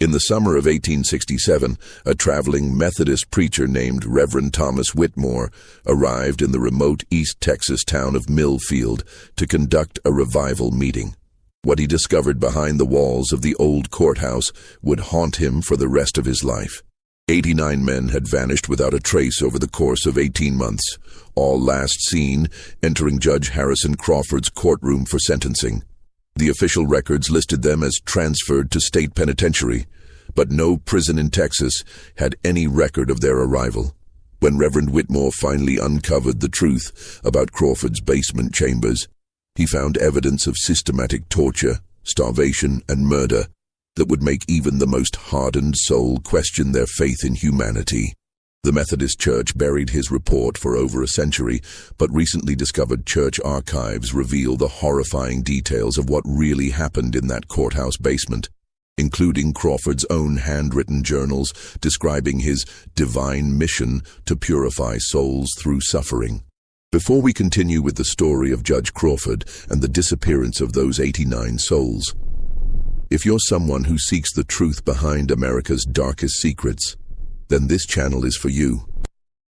In the summer of 1867, a traveling Methodist preacher named Reverend Thomas Whitmore arrived in the remote East Texas town of Millfield to conduct a revival meeting. What he discovered behind the walls of the old courthouse would haunt him for the rest of his life. 89 men had vanished without a trace over the course of 18 months, all last seen entering Judge Harrison Crawford's courtroom for sentencing. The official records listed them as transferred to state penitentiary, but no prison in Texas had any record of their arrival. When Reverend Whitmore finally uncovered the truth about Crawford's basement chambers, he found evidence of systematic torture, starvation, and murder that would make even the most hardened soul question their faith in humanity. The Methodist Church buried his report for over a century, but recently discovered church archives reveal the horrifying details of what really happened in that courthouse basement, including Crawford's own handwritten journals describing his divine mission to purify souls through suffering. Before we continue with the story of Judge Crawford and the disappearance of those 89 souls, if you're someone who seeks the truth behind America's darkest secrets, then this channel is for you.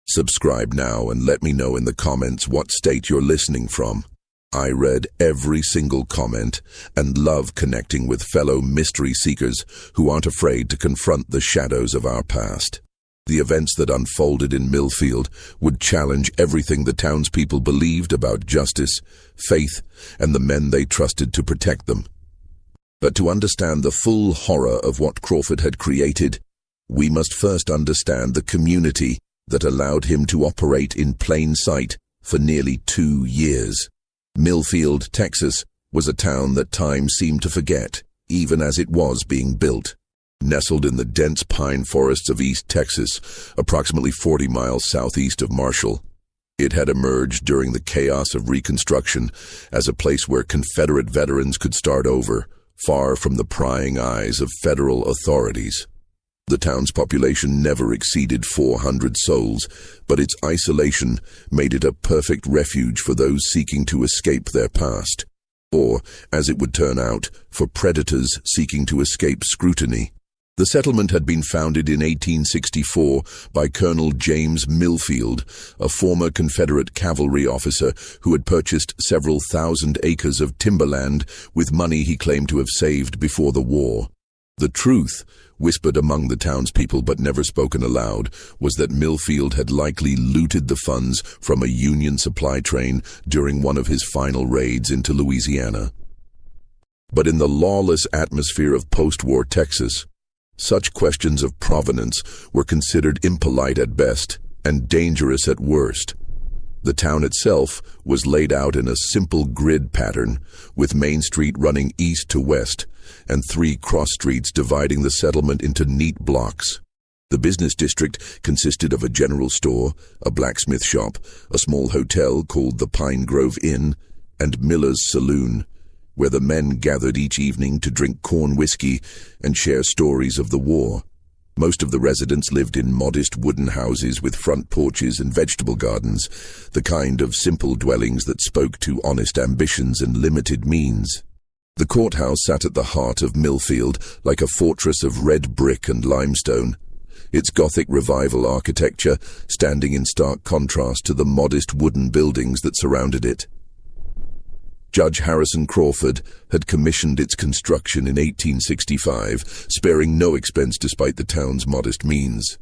Subscribe now and let me know in the comments what state you're listening from. I read every single comment and love connecting with fellow mystery seekers who aren't afraid to confront the shadows of our past. The events that unfolded in Millfield would challenge everything the townspeople believed about justice, faith, and the men they trusted to protect them. But to understand the full horror of what Crawford had created, we must first understand the community that allowed him to operate in plain sight for nearly 2 years. Millfield, Texas, was a town that time seemed to forget, even as it was being built. Nestled in the dense pine forests of East Texas, approximately 40 miles southeast of Marshall, it had emerged during the chaos of Reconstruction as a place where Confederate veterans could start over, far from the prying eyes of federal authorities. The town's population never exceeded 400 souls, but its isolation made it a perfect refuge for those seeking to escape their past, or, as it would turn out, for predators seeking to escape scrutiny. The settlement had been founded in 1864 by Colonel James Millfield, a former Confederate cavalry officer who had purchased several thousand acres of timberland with money he claimed to have saved before the war. The truth, whispered among the townspeople but never spoken aloud, was that Millfield had likely looted the funds from a Union supply train during one of his final raids into Louisiana. But in the lawless atmosphere of post-war Texas, such questions of provenance were considered impolite at best and dangerous at worst. The town itself was laid out in a simple grid pattern, with Main Street running east to west, and 3 cross streets dividing the settlement into neat blocks. The business district consisted of a general store, a blacksmith shop, a small hotel called the Pine Grove Inn, and Miller's Saloon, where the men gathered each evening to drink corn whiskey and share stories of the war. Most of the residents lived in modest wooden houses with front porches and vegetable gardens, the kind of simple dwellings that spoke to honest ambitions and limited means. The courthouse sat at the heart of Millfield like a fortress of red brick and limestone, its Gothic revival architecture standing in stark contrast to the modest wooden buildings that surrounded it. Judge Harrison Crawford had commissioned its construction in 1865, sparing no expense despite the town's modest means.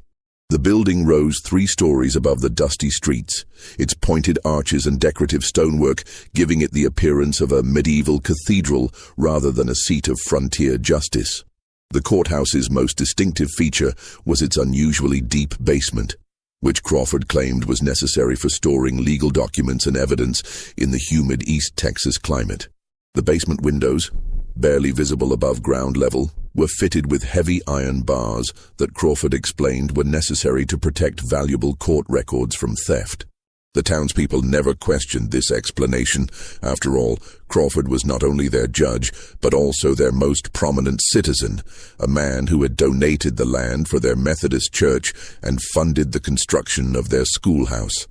The building rose 3 stories above the dusty streets, its pointed arches and decorative stonework giving it the appearance of a medieval cathedral rather than a seat of frontier justice. The courthouse's most distinctive feature was its unusually deep basement, which Crawford claimed was necessary for storing legal documents and evidence in the humid East Texas climate. The basement windows, barely visible above ground level, were fitted with heavy iron bars that Crawford explained were necessary to protect valuable court records from theft. The townspeople never questioned this explanation. After all, Crawford was not only their judge, but also their most prominent citizen, a man who had donated the land for their Methodist church and funded the construction of their schoolhouse.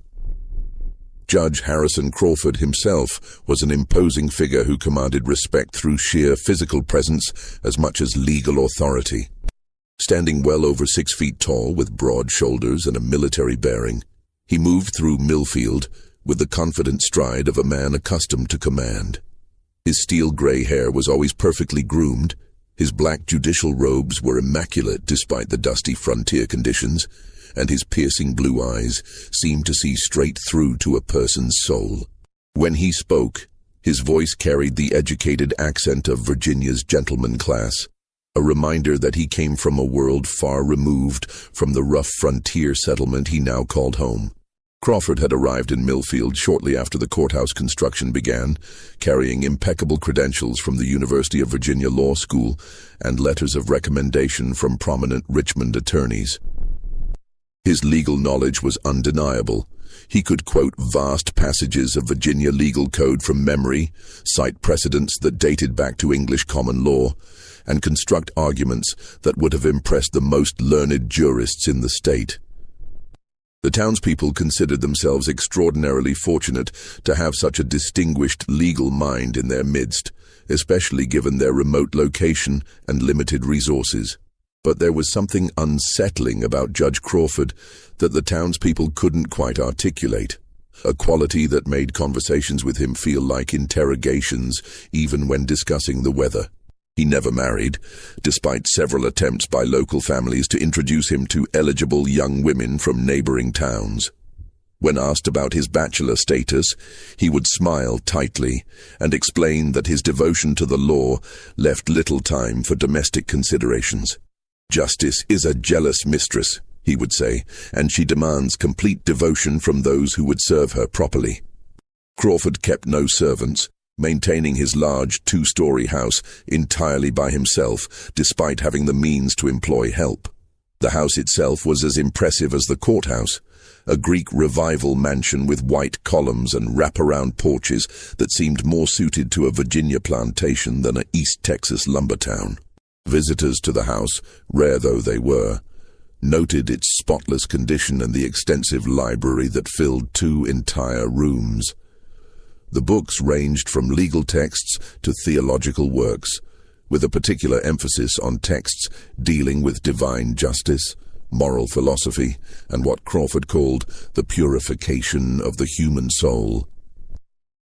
Judge Harrison Crawford himself was an imposing figure who commanded respect through sheer physical presence as much as legal authority. Standing well over 6 feet tall with broad shoulders and a military bearing, he moved through Millfield with the confident stride of a man accustomed to command. His steel-gray hair was always perfectly groomed. His black judicial robes were immaculate despite the dusty frontier conditions, and his piercing blue eyes seemed to see straight through to a person's soul. When he spoke, his voice carried the educated accent of Virginia's gentleman class, a reminder that he came from a world far removed from the rough frontier settlement he now called home. Crawford had arrived in Millfield shortly after the courthouse construction began, carrying impeccable credentials from the University of Virginia Law School and letters of recommendation from prominent Richmond attorneys. His legal knowledge was undeniable. He could quote vast passages of Virginia legal code from memory, cite precedents that dated back to English common law, and construct arguments that would have impressed the most learned jurists in the state. The townspeople considered themselves extraordinarily fortunate to have such a distinguished legal mind in their midst, especially given their remote location and limited resources. But there was something unsettling about Judge Crawford that the townspeople couldn't quite articulate, a quality that made conversations with him feel like interrogations even when discussing the weather. He never married, despite several attempts by local families to introduce him to eligible young women from neighboring towns. When asked about his bachelor status, he would smile tightly and explain that his devotion to the law left little time for domestic considerations. "Justice is a jealous mistress," he would say, "and she demands complete devotion from those who would serve her properly." Crawford kept no servants, maintaining his large 2-story house entirely by himself, despite having the means to employ help. The house itself was as impressive as the courthouse, a Greek revival mansion with white columns and wraparound porches that seemed more suited to a Virginia plantation than an East Texas lumber town. Visitors to the house, rare though they were, noted its spotless condition and the extensive library that filled 2 entire rooms. The books ranged from legal texts to theological works, with a particular emphasis on texts dealing with divine justice, moral philosophy, and what Crawford called the purification of the human soul.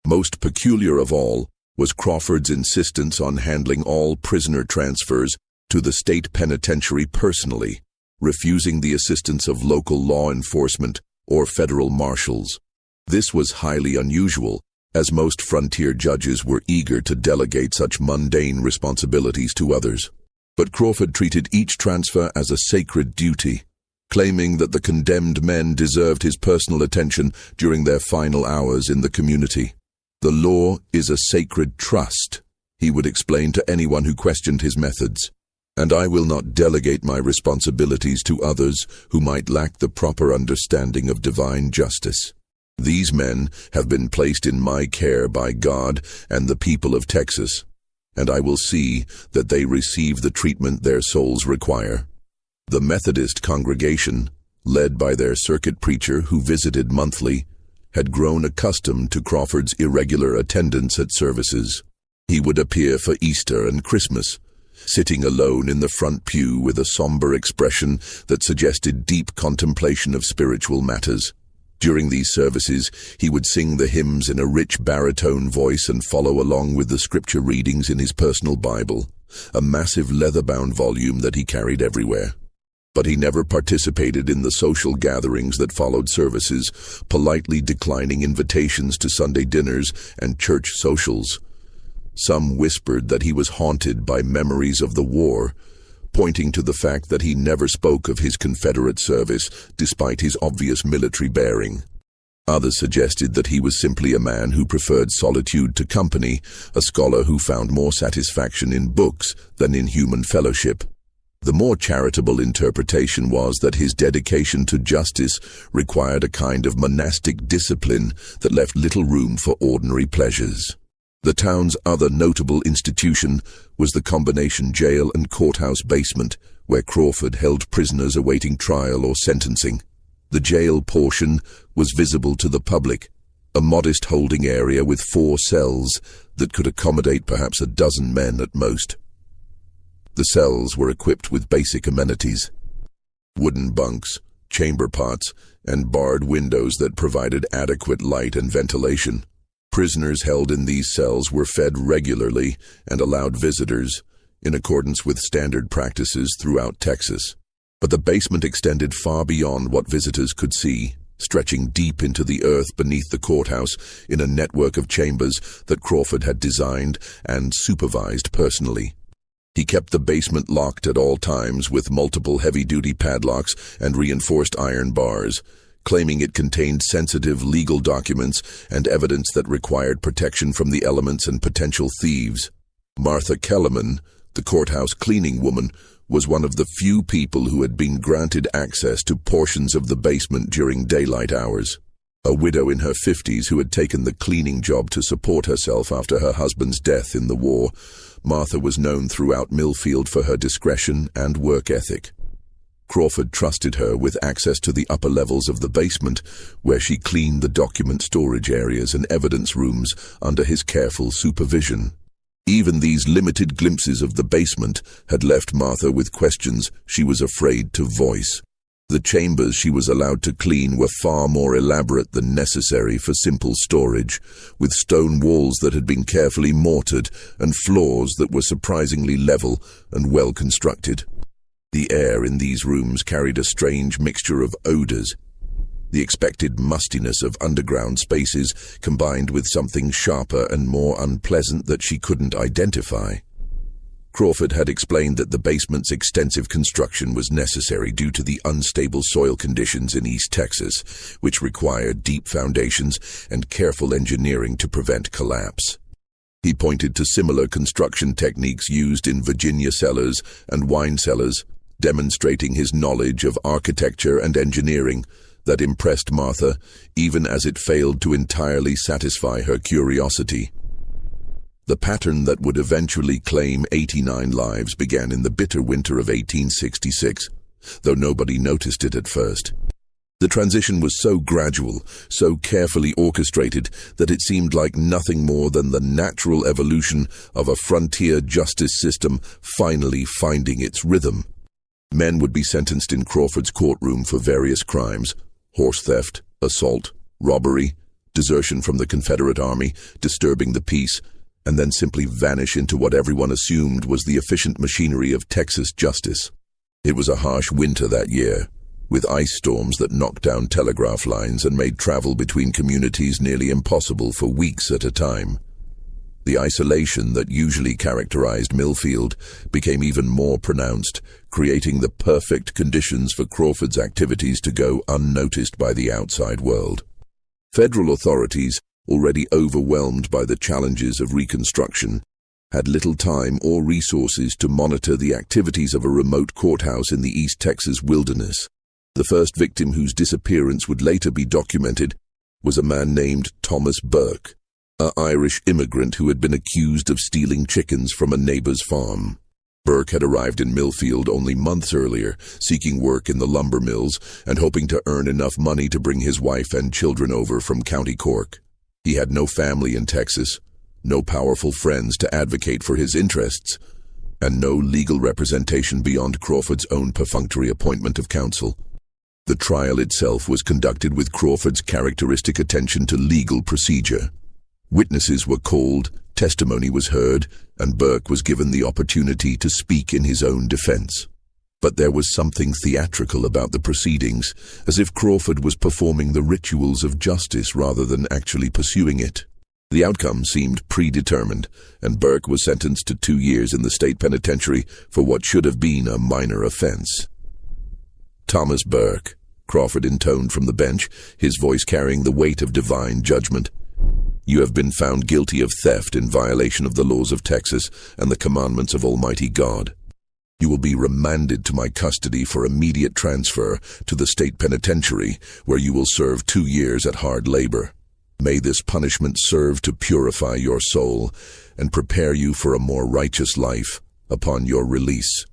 Most peculiar of all was Crawford's insistence on handling all prisoner transfers to the state penitentiary personally, refusing the assistance of local law enforcement or federal marshals. This was highly unusual, as most frontier judges were eager to delegate such mundane responsibilities to others. But Crawford treated each transfer as a sacred duty, claiming that the condemned men deserved his personal attention during their final hours in the community. "The law is a sacred trust," he would explain to anyone who questioned his methods, "and I will not delegate my responsibilities to others who might lack the proper understanding of divine justice. These men have been placed in my care by God and the people of Texas, and I will see that they receive the treatment their souls require." The Methodist congregation, led by their circuit preacher who visited monthly, had grown accustomed to Crawford's irregular attendance at services. He would appear for Easter and Christmas, sitting alone in the front pew with a somber expression that suggested deep contemplation of spiritual matters. During these services, he would sing the hymns in a rich baritone voice and follow along with the scripture readings in his personal Bible, a massive leather-bound volume that he carried everywhere. But he never participated in the social gatherings that followed services, politely declining invitations to Sunday dinners and church socials. Some whispered that he was haunted by memories of the war, pointing to the fact that he never spoke of his Confederate service despite his obvious military bearing. Others suggested that he was simply a man who preferred solitude to company, a scholar who found more satisfaction in books than in human fellowship. The more charitable interpretation was that his dedication to justice required a kind of monastic discipline that left little room for ordinary pleasures. The town's other notable institution was the combination jail and courthouse basement, where Crawford held prisoners awaiting trial or sentencing. The jail portion was visible to the public, a modest holding area with 4 cells that could accommodate perhaps a dozen men at most. The cells were equipped with basic amenities: wooden bunks, chamber pots, and barred windows that provided adequate light and ventilation. Prisoners held in these cells were fed regularly and allowed visitors, in accordance with standard practices throughout Texas. But the basement extended far beyond what visitors could see, stretching deep into the earth beneath the courthouse in a network of chambers that Crawford had designed and supervised personally. He kept the basement locked at all times with multiple heavy-duty padlocks and reinforced iron bars, claiming it contained sensitive legal documents and evidence that required protection from the elements and potential thieves. Martha Kellerman, the courthouse cleaning woman, was one of the few people who had been granted access to portions of the basement during daylight hours. A widow in her 50s who had taken the cleaning job to support herself after her husband's death in the war, Martha was known throughout Millfield for her discretion and work ethic. Crawford trusted her with access to the upper levels of the basement, where she cleaned the document storage areas and evidence rooms under his careful supervision. Even these limited glimpses of the basement had left Martha with questions she was afraid to voice. The chambers she was allowed to clean were far more elaborate than necessary for simple storage, with stone walls that had been carefully mortared and floors that were surprisingly level and well constructed. The air in these rooms carried a strange mixture of odors. The expected mustiness of underground spaces combined with something sharper and more unpleasant that she couldn't identify. Crawford had explained that the basement's extensive construction was necessary due to the unstable soil conditions in East Texas, which required deep foundations and careful engineering to prevent collapse. He pointed to similar construction techniques used in Virginia cellars and wine cellars, demonstrating his knowledge of architecture and engineering that impressed Martha, even as it failed to entirely satisfy her curiosity. The pattern that would eventually claim 89 lives began in the bitter winter of 1866, though nobody noticed it at first. The transition was so gradual, so carefully orchestrated, that it seemed like nothing more than the natural evolution of a frontier justice system finally finding its rhythm. Men would be sentenced in Crawford's courtroom for various crimes: horse theft, assault, robbery, desertion from the Confederate Army, disturbing the peace, and then simply vanish into what everyone assumed was the efficient machinery of Texas justice. It was a harsh winter that year, with ice storms that knocked down telegraph lines and made travel between communities nearly impossible for weeks at a time. The isolation that usually characterized Millfield became even more pronounced, creating the perfect conditions for Crawford's activities to go unnoticed by the outside world. Federal authorities, already overwhelmed by the challenges of Reconstruction, had little time or resources to monitor the activities of a remote courthouse in the East Texas wilderness. The first victim whose disappearance would later be documented was a man named Thomas Burke, an Irish immigrant who had been accused of stealing chickens from a neighbor's farm. Burke had arrived in Millfield only months earlier, seeking work in the lumber mills and hoping to earn enough money to bring his wife and children over from County Cork. He had no family in Texas, no powerful friends to advocate for his interests, and no legal representation beyond Crawford's own perfunctory appointment of counsel. The trial itself was conducted with Crawford's characteristic attention to legal procedure. Witnesses were called, testimony was heard, and Burke was given the opportunity to speak in his own defense. But there was something theatrical about the proceedings, as if Crawford was performing the rituals of justice rather than actually pursuing it. The outcome seemed predetermined, and Burke was sentenced to 2 years in the state penitentiary for what should have been a minor offense. Thomas Burke, Crawford intoned from the bench, his voice carrying the weight of divine judgment. You have been found guilty of theft in violation of the laws of Texas and the commandments of Almighty God. You will be remanded to my custody for immediate transfer to the state penitentiary, where you will serve 2 years at hard labor. May this punishment serve to purify your soul and prepare you for a more righteous life upon your release.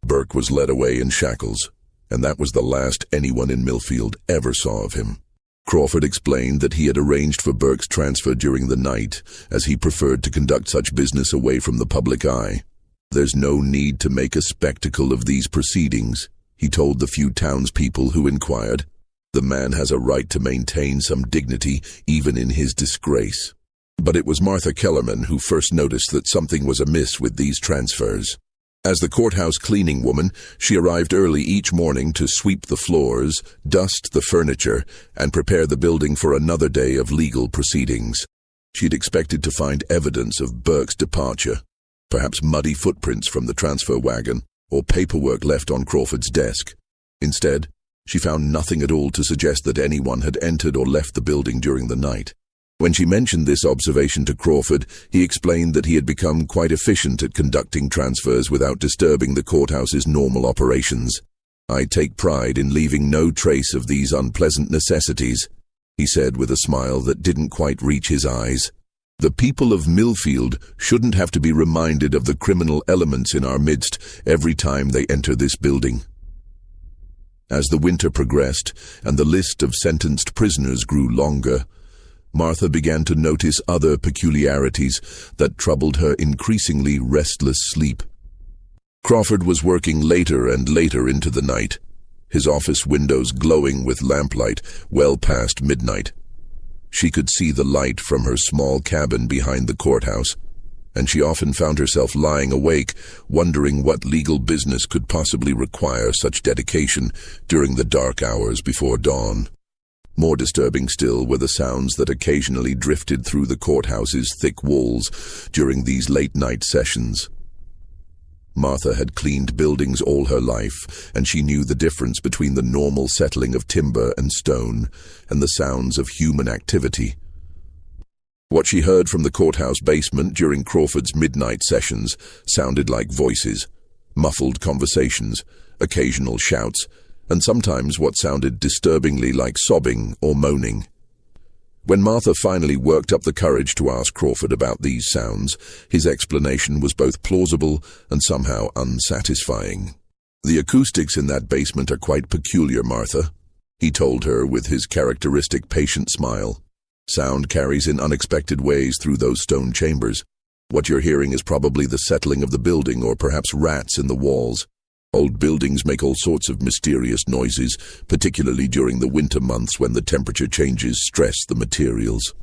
Burke was led away in shackles, and that was the last anyone in Millfield ever saw of him. Crawford explained that he had arranged for Burke's transfer during the night, as he preferred to conduct such business away from the public eye. "There's no need to make a spectacle of these proceedings," he told the few townspeople who inquired. "The man has a right to maintain some dignity even in his disgrace." But it was Martha Kellerman who first noticed that something was amiss with these transfers. As the courthouse cleaning woman, she arrived early each morning to sweep the floors, dust the furniture, and prepare the building for another day of legal proceedings. She'd expected to find evidence of Burke's departure, perhaps muddy footprints from the transfer wagon, or paperwork left on Crawford's desk. Instead, she found nothing at all to suggest that anyone had entered or left the building during the night. When she mentioned this observation to Crawford, he explained that he had become quite efficient at conducting transfers without disturbing the courthouse's normal operations. "I take pride in leaving no trace of these unpleasant necessities," he said with a smile that didn't quite reach his eyes. "The people of Millfield shouldn't have to be reminded of the criminal elements in our midst every time they enter this building." As the winter progressed and the list of sentenced prisoners grew longer, Martha began to notice other peculiarities that troubled her increasingly restless sleep. Crawford was working later and later into the night, his office windows glowing with lamplight well past midnight. She could see the light from her small cabin behind the courthouse, and she often found herself lying awake, wondering what legal business could possibly require such dedication during the dark hours before dawn. More disturbing still were the sounds that occasionally drifted through the courthouse's thick walls during these late-night sessions. Martha had cleaned buildings all her life, and she knew the difference between the normal settling of timber and stone and the sounds of human activity. What she heard from the courthouse basement during Crawford's midnight sessions sounded like voices, muffled conversations, occasional shouts, and sometimes what sounded disturbingly like sobbing or moaning. When Martha finally worked up the courage to ask Crawford about these sounds, his explanation was both plausible and somehow unsatisfying. "The acoustics in that basement are quite peculiar, Martha," he told her with his characteristic patient smile. "Sound carries in unexpected ways through those stone chambers. What you're hearing is probably the settling of the building or perhaps rats in the walls. Old buildings make all sorts of mysterious noises, particularly during the winter months when the temperature changes stress the materials."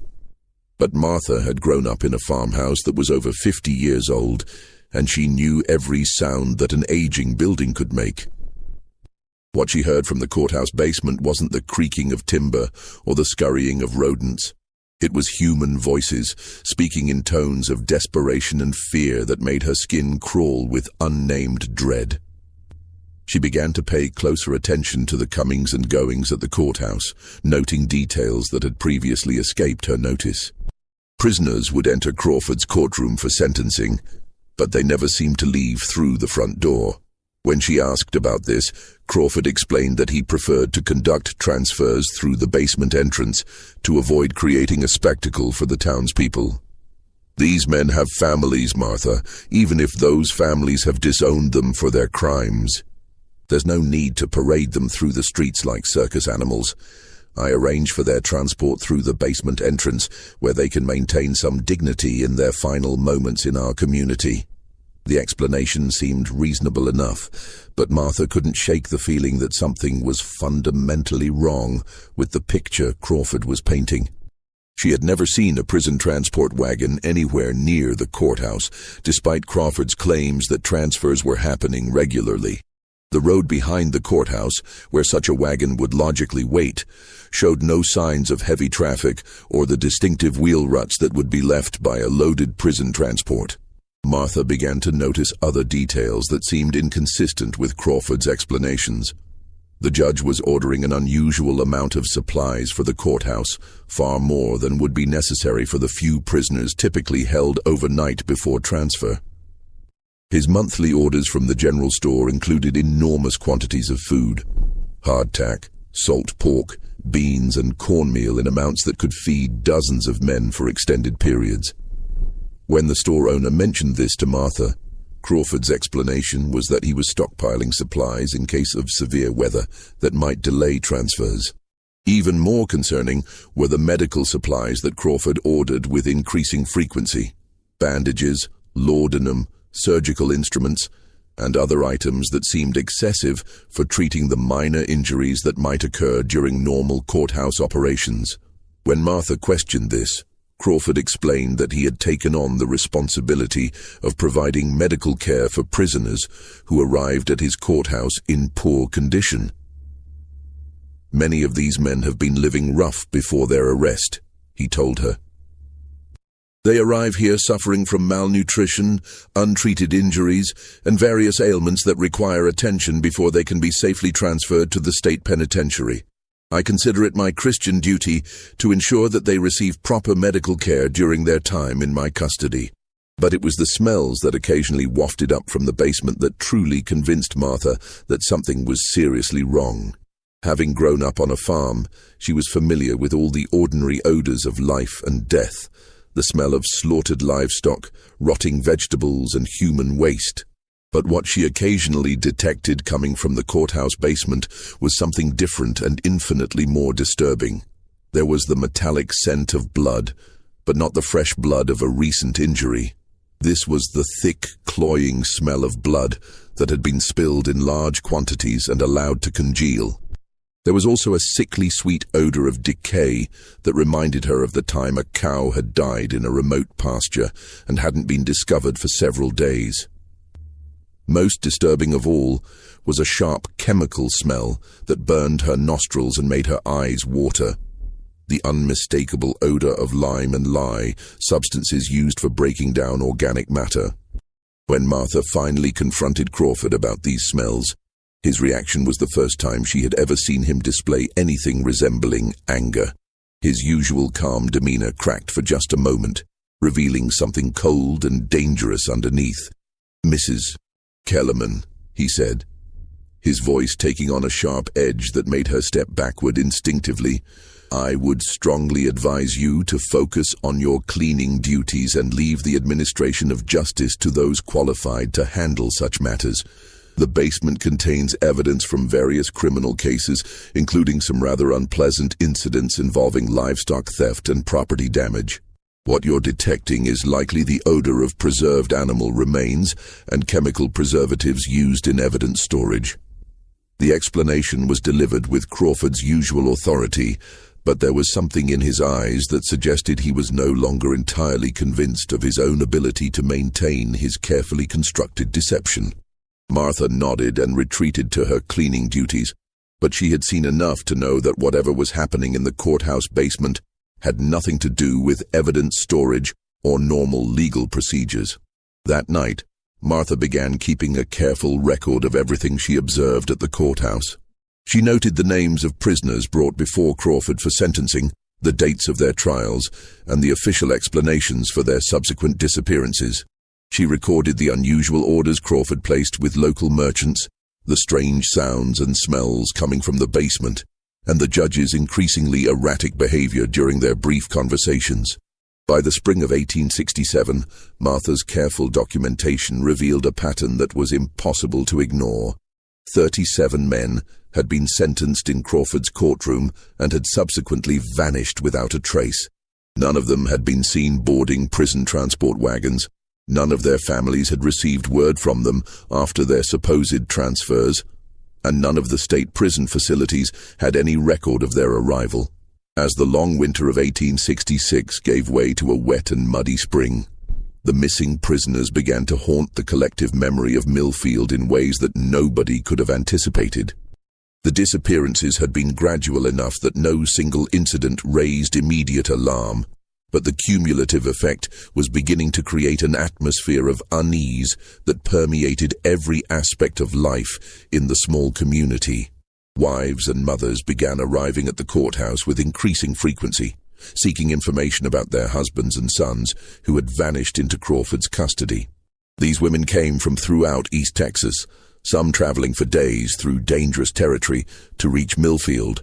But Martha had grown up in a farmhouse that was over 50 years old, and she knew every sound that an aging building could make. What she heard from the courthouse basement wasn't the creaking of timber or the scurrying of rodents. It was human voices, speaking in tones of desperation and fear that made her skin crawl with unnamed dread. She began to pay closer attention to the comings and goings at the courthouse, noting details that had previously escaped her notice. Prisoners would enter Crawford's courtroom for sentencing, but they never seemed to leave through the front door. When she asked about this, Crawford explained that he preferred to conduct transfers through the basement entrance to avoid creating a spectacle for the townspeople. "These men have families, Martha, even if those families have disowned them for their crimes. There's no need to parade them through the streets like circus animals. I arrange for their transport through the basement entrance, where they can maintain some dignity in their final moments in our community." The explanation seemed reasonable enough, but Martha couldn't shake the feeling that something was fundamentally wrong with the picture Crawford was painting. She had never seen a prison transport wagon anywhere near the courthouse, despite Crawford's claims that transfers were happening regularly. The road behind the courthouse, where such a wagon would logically wait, showed no signs of heavy traffic or the distinctive wheel ruts that would be left by a loaded prison transport. Martha began to notice other details that seemed inconsistent with Crawford's explanations. The judge was ordering an unusual amount of supplies for the courthouse, far more than would be necessary for the few prisoners typically held overnight before transfer. His monthly orders from the general store included enormous quantities of food: hardtack, salt pork, beans, and cornmeal in amounts that could feed dozens of men for extended periods. When the store owner mentioned this to Martha, Crawford's explanation was that he was stockpiling supplies in case of severe weather that might delay transfers. Even more concerning were the medical supplies that Crawford ordered with increasing frequency: bandages, laudanum, surgical instruments, and other items that seemed excessive for treating the minor injuries that might occur during normal courthouse operations. When Martha questioned this, Crawford explained that he had taken on the responsibility of providing medical care for prisoners who arrived at his courthouse in poor condition. "Many of these men have been living rough before their arrest," he told her. "They arrive here suffering from malnutrition, untreated injuries, and various ailments that require attention before they can be safely transferred to the state penitentiary. I consider it my Christian duty to ensure that they receive proper medical care during their time in my custody." But it was the smells that occasionally wafted up from the basement that truly convinced Martha that something was seriously wrong. Having grown up on a farm, she was familiar with all the ordinary odors of life and death, the smell of slaughtered livestock, rotting vegetables, and human waste. But what she occasionally detected coming from the courthouse basement was something different and infinitely more disturbing. There was the metallic scent of blood, but not the fresh blood of a recent injury. This was the thick, cloying smell of blood that had been spilled in large quantities and allowed to congeal. There was also a sickly sweet odor of decay that reminded her of the time a cow had died in a remote pasture and hadn't been discovered for several days. Most disturbing of all was a sharp chemical smell that burned her nostrils and made her eyes water. The unmistakable odor of lime and lye, substances used for breaking down organic matter. When Martha finally confronted Crawford about these smells, his reaction was the first time she had ever seen him display anything resembling anger. His usual calm demeanor cracked for just a moment, revealing something cold and dangerous underneath. "Mrs. Kellerman," he said, his voice taking on a sharp edge that made her step backward instinctively, "I would strongly advise you to focus on your cleaning duties and leave the administration of justice to those qualified to handle such matters. The basement contains evidence from various criminal cases, including some rather unpleasant incidents involving livestock theft and property damage. What you're detecting is likely the odor of preserved animal remains and chemical preservatives used in evidence storage." The explanation was delivered with Crawford's usual authority, but there was something in his eyes that suggested he was no longer entirely convinced of his own ability to maintain his carefully constructed deception. Martha nodded and retreated to her cleaning duties, but she had seen enough to know that whatever was happening in the courthouse basement had nothing to do with evidence storage or normal legal procedures. That night, Martha began keeping a careful record of everything she observed at the courthouse. She noted the names of prisoners brought before Crawford for sentencing, the dates of their trials, and the official explanations for their subsequent disappearances. She recorded the unusual orders Crawford placed with local merchants, the strange sounds and smells coming from the basement, and the judge's increasingly erratic behavior during their brief conversations. By the spring of 1867, Martha's careful documentation revealed a pattern that was impossible to ignore. 37 men had been sentenced in Crawford's courtroom and had subsequently vanished without a trace. None of them had been seen boarding prison transport wagons. None of their families had received word from them after their supposed transfers, and none of the state prison facilities had any record of their arrival. As the long winter of 1866 gave way to a wet and muddy spring, the missing prisoners began to haunt the collective memory of Millfield in ways that nobody could have anticipated. The disappearances had been gradual enough that no single incident raised immediate alarm, but the cumulative effect was beginning to create an atmosphere of unease that permeated every aspect of life in the small community. Wives and mothers began arriving at the courthouse with increasing frequency, seeking information about their husbands and sons who had vanished into Crawford's custody. These women came from throughout East Texas, some traveling for days through dangerous territory to reach Millfield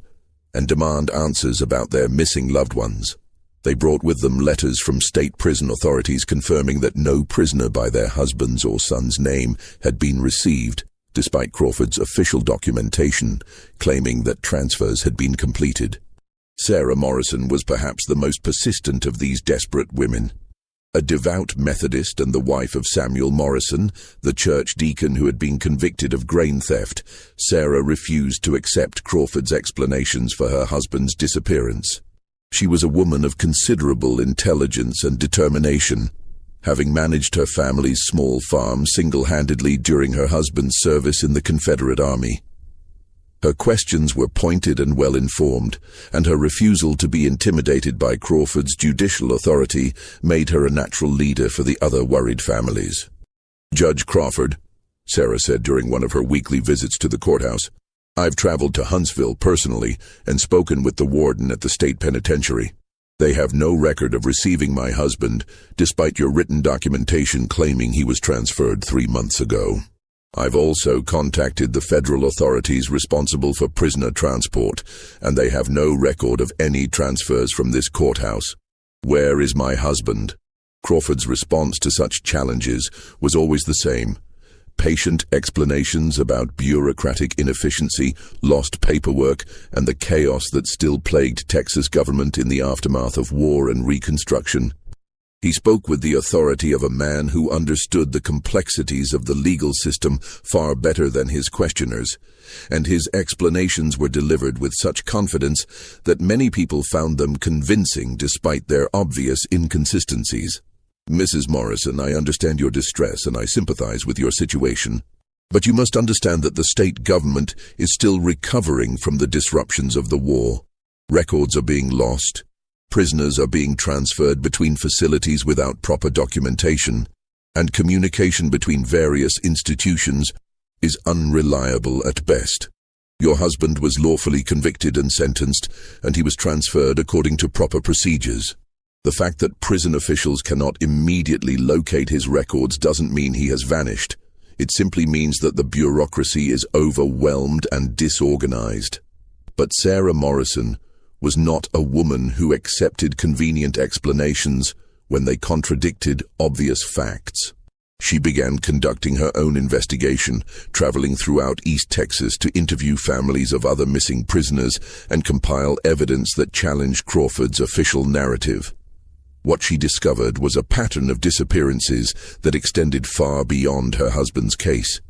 and demand answers about their missing loved ones. They brought with them letters from state prison authorities confirming that no prisoner by their husband's or son's name had been received, despite Crawford's official documentation claiming that transfers had been completed. Sarah Morrison was perhaps the most persistent of these desperate women. A devout Methodist and the wife of Samuel Morrison, the church deacon who had been convicted of grain theft, Sarah refused to accept Crawford's explanations for her husband's disappearance. She was a woman of considerable intelligence and determination, having managed her family's small farm single-handedly during her husband's service in the Confederate Army. Her questions were pointed and well-informed, and her refusal to be intimidated by Crawford's judicial authority made her a natural leader for the other worried families. "Judge Crawford," Sarah said during one of her weekly visits to the courthouse, "I've traveled to Huntsville personally and spoken with the warden at the state penitentiary. They have no record of receiving my husband, despite your written documentation claiming he was transferred 3 months ago. I've also contacted the federal authorities responsible for prisoner transport, and they have no record of any transfers from this courthouse. Where is my husband?" Crawford's response to such challenges was always the same: patient explanations about bureaucratic inefficiency, lost paperwork, and the chaos that still plagued Texas government in the aftermath of war and Reconstruction. He spoke with the authority of a man who understood the complexities of the legal system far better than his questioners, and his explanations were delivered with such confidence that many people found them convincing despite their obvious inconsistencies. "Mrs. Morrison, I understand your distress and I sympathize with your situation. But you must understand that the state government is still recovering from the disruptions of the war. Records are being lost. Prisoners are being transferred between facilities without proper documentation, and communication between various institutions is unreliable at best. Your husband was lawfully convicted and sentenced, and he was transferred according to proper procedures. The fact that prison officials cannot immediately locate his records doesn't mean he has vanished. It simply means that the bureaucracy is overwhelmed and disorganized." But Sarah Morrison was not a woman who accepted convenient explanations when they contradicted obvious facts. She began conducting her own investigation, traveling throughout East Texas to interview families of other missing prisoners and compile evidence that challenged Crawford's official narrative. What she discovered was a pattern of disappearances that extended far beyond her husband's case.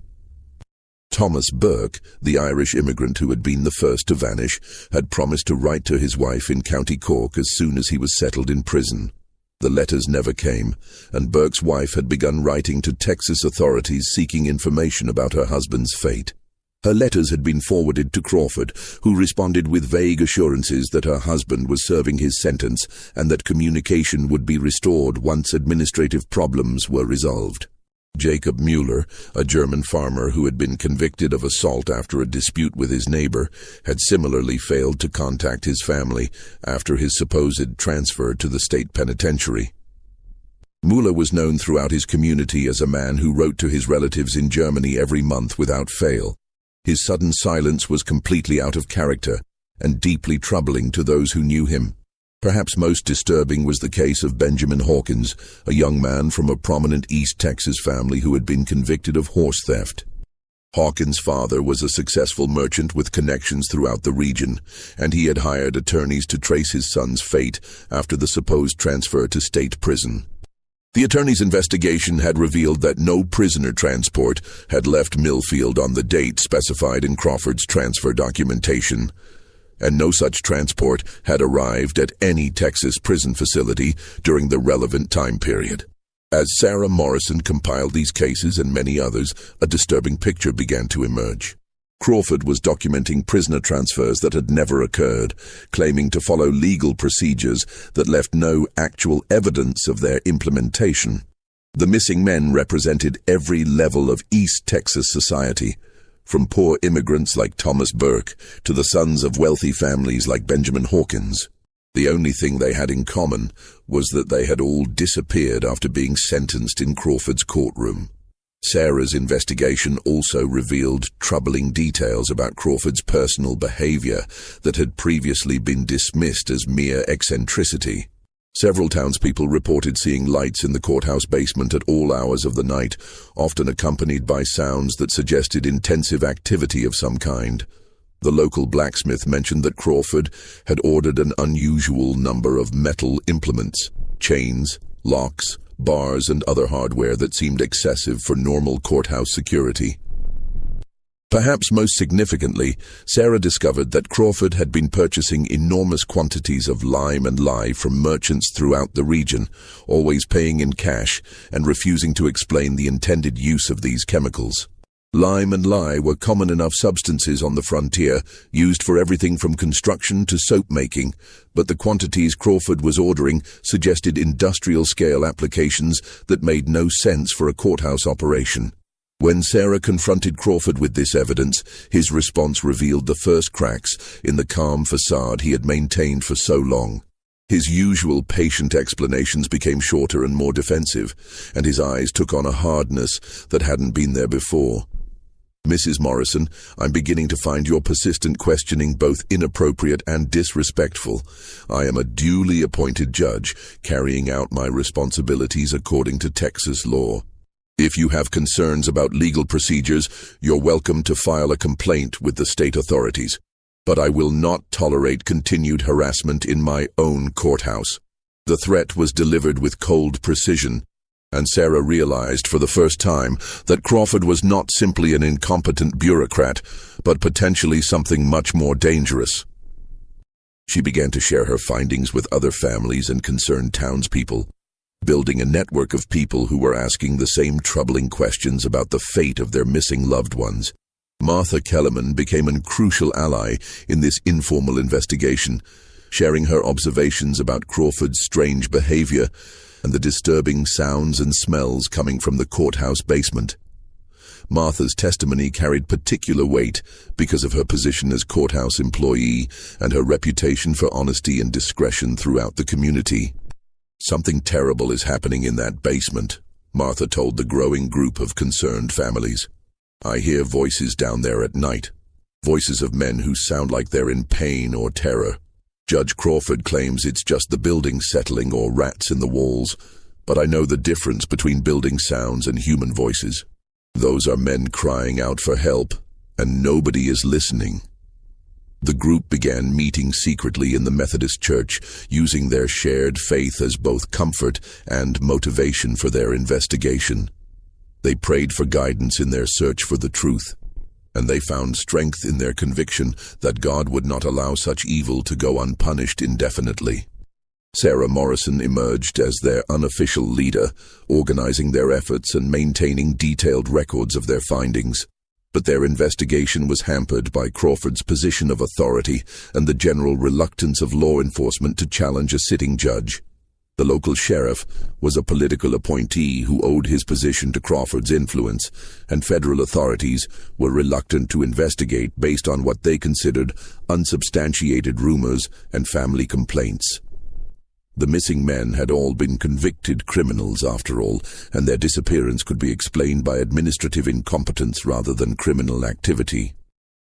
Thomas Burke, the Irish immigrant who had been the first to vanish, had promised to write to his wife in County Cork as soon as he was settled in prison. The letters never came, and Burke's wife had begun writing to Texas authorities seeking information about her husband's fate. Her letters had been forwarded to Crawford, who responded with vague assurances that her husband was serving his sentence and that communication would be restored once administrative problems were resolved. Jacob Mueller, a German farmer who had been convicted of assault after a dispute with his neighbor, had similarly failed to contact his family after his supposed transfer to the state penitentiary. Mueller was known throughout his community as a man who wrote to his relatives in Germany every month without fail. His sudden silence was completely out of character and deeply troubling to those who knew him. Perhaps most disturbing was the case of Benjamin Hawkins, a young man from a prominent East Texas family who had been convicted of horse theft. Hawkins' father was a successful merchant with connections throughout the region, and he had hired attorneys to trace his son's fate after the supposed transfer to state prison. The attorney's investigation had revealed that no prisoner transport had left Millfield on the date specified in Crawford's transfer documentation, and no such transport had arrived at any Texas prison facility during the relevant time period. As Sarah Morrison compiled these cases and many others, a disturbing picture began to emerge. Crawford was documenting prisoner transfers that had never occurred, claiming to follow legal procedures that left no actual evidence of their implementation. The missing men represented every level of East Texas society, from poor immigrants like Thomas Burke to the sons of wealthy families like Benjamin Hawkins. The only thing they had in common was that they had all disappeared after being sentenced in Crawford's courtroom. Sarah's investigation also revealed troubling details about Crawford's personal behavior that had previously been dismissed as mere eccentricity. Several townspeople reported seeing lights in the courthouse basement at all hours of the night, often accompanied by sounds that suggested intensive activity of some kind. The local blacksmith mentioned that Crawford had ordered an unusual number of metal implements, chains, locks, bars and other hardware that seemed excessive for normal courthouse security. Perhaps most significantly, Sarah discovered that Crawford had been purchasing enormous quantities of lime and lye from merchants throughout the region, always paying in cash and refusing to explain the intended use of these chemicals. Lime and lye were common enough substances on the frontier, used for everything from construction to soap making, but the quantities Crawford was ordering suggested industrial-scale applications that made no sense for a courthouse operation. When Sarah confronted Crawford with this evidence, his response revealed the first cracks in the calm facade he had maintained for so long. His usual patient explanations became shorter and more defensive, and his eyes took on a hardness that hadn't been there before. "Mrs. Morrison, I'm beginning to find your persistent questioning both inappropriate and disrespectful. I am a duly appointed judge, carrying out my responsibilities according to Texas law. If you have concerns about legal procedures, you're welcome to file a complaint with the state authorities. But I will not tolerate continued harassment in my own courthouse." The threat was delivered with cold precision, and Sarah realized for the first time that Crawford was not simply an incompetent bureaucrat, but potentially something much more dangerous. She began to share her findings with other families and concerned townspeople, building a network of people who were asking the same troubling questions about the fate of their missing loved ones. Martha Kellerman became a crucial ally in this informal investigation, sharing her observations about Crawford's strange behavior and the disturbing sounds and smells coming from the courthouse basement. Martha's testimony carried particular weight because of her position as courthouse employee and her reputation for honesty and discretion throughout the community. "Something terrible is happening in that basement," Martha told the growing group of concerned families. "I hear voices down there at night, voices of men who sound like they're in pain or terror. Judge Crawford claims it's just the building settling or rats in the walls, but I know the difference between building sounds and human voices. Those are men crying out for help, and nobody is listening." The group began meeting secretly in the Methodist Church, using their shared faith as both comfort and motivation for their investigation. They prayed for guidance in their search for the truth, and they found strength in their conviction that God would not allow such evil to go unpunished indefinitely. Sarah Morrison emerged as their unofficial leader, organizing their efforts and maintaining detailed records of their findings. But their investigation was hampered by Crawford's position of authority and the general reluctance of law enforcement to challenge a sitting judge. The local sheriff was a political appointee who owed his position to Crawford's influence, and federal authorities were reluctant to investigate based on what they considered unsubstantiated rumors and family complaints. The missing men had all been convicted criminals after all, and their disappearance could be explained by administrative incompetence rather than criminal activity.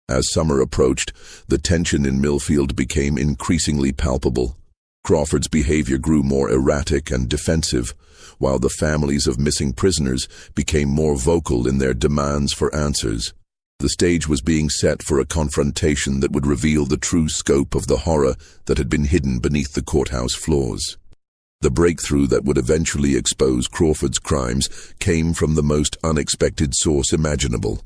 As summer approached, the tension in Millfield became increasingly palpable. Crawford's behavior grew more erratic and defensive, while the families of missing prisoners became more vocal in their demands for answers. The stage was being set for a confrontation that would reveal the true scope of the horror that had been hidden beneath the courthouse floors. The breakthrough that would eventually expose Crawford's crimes came from the most unexpected source imaginable.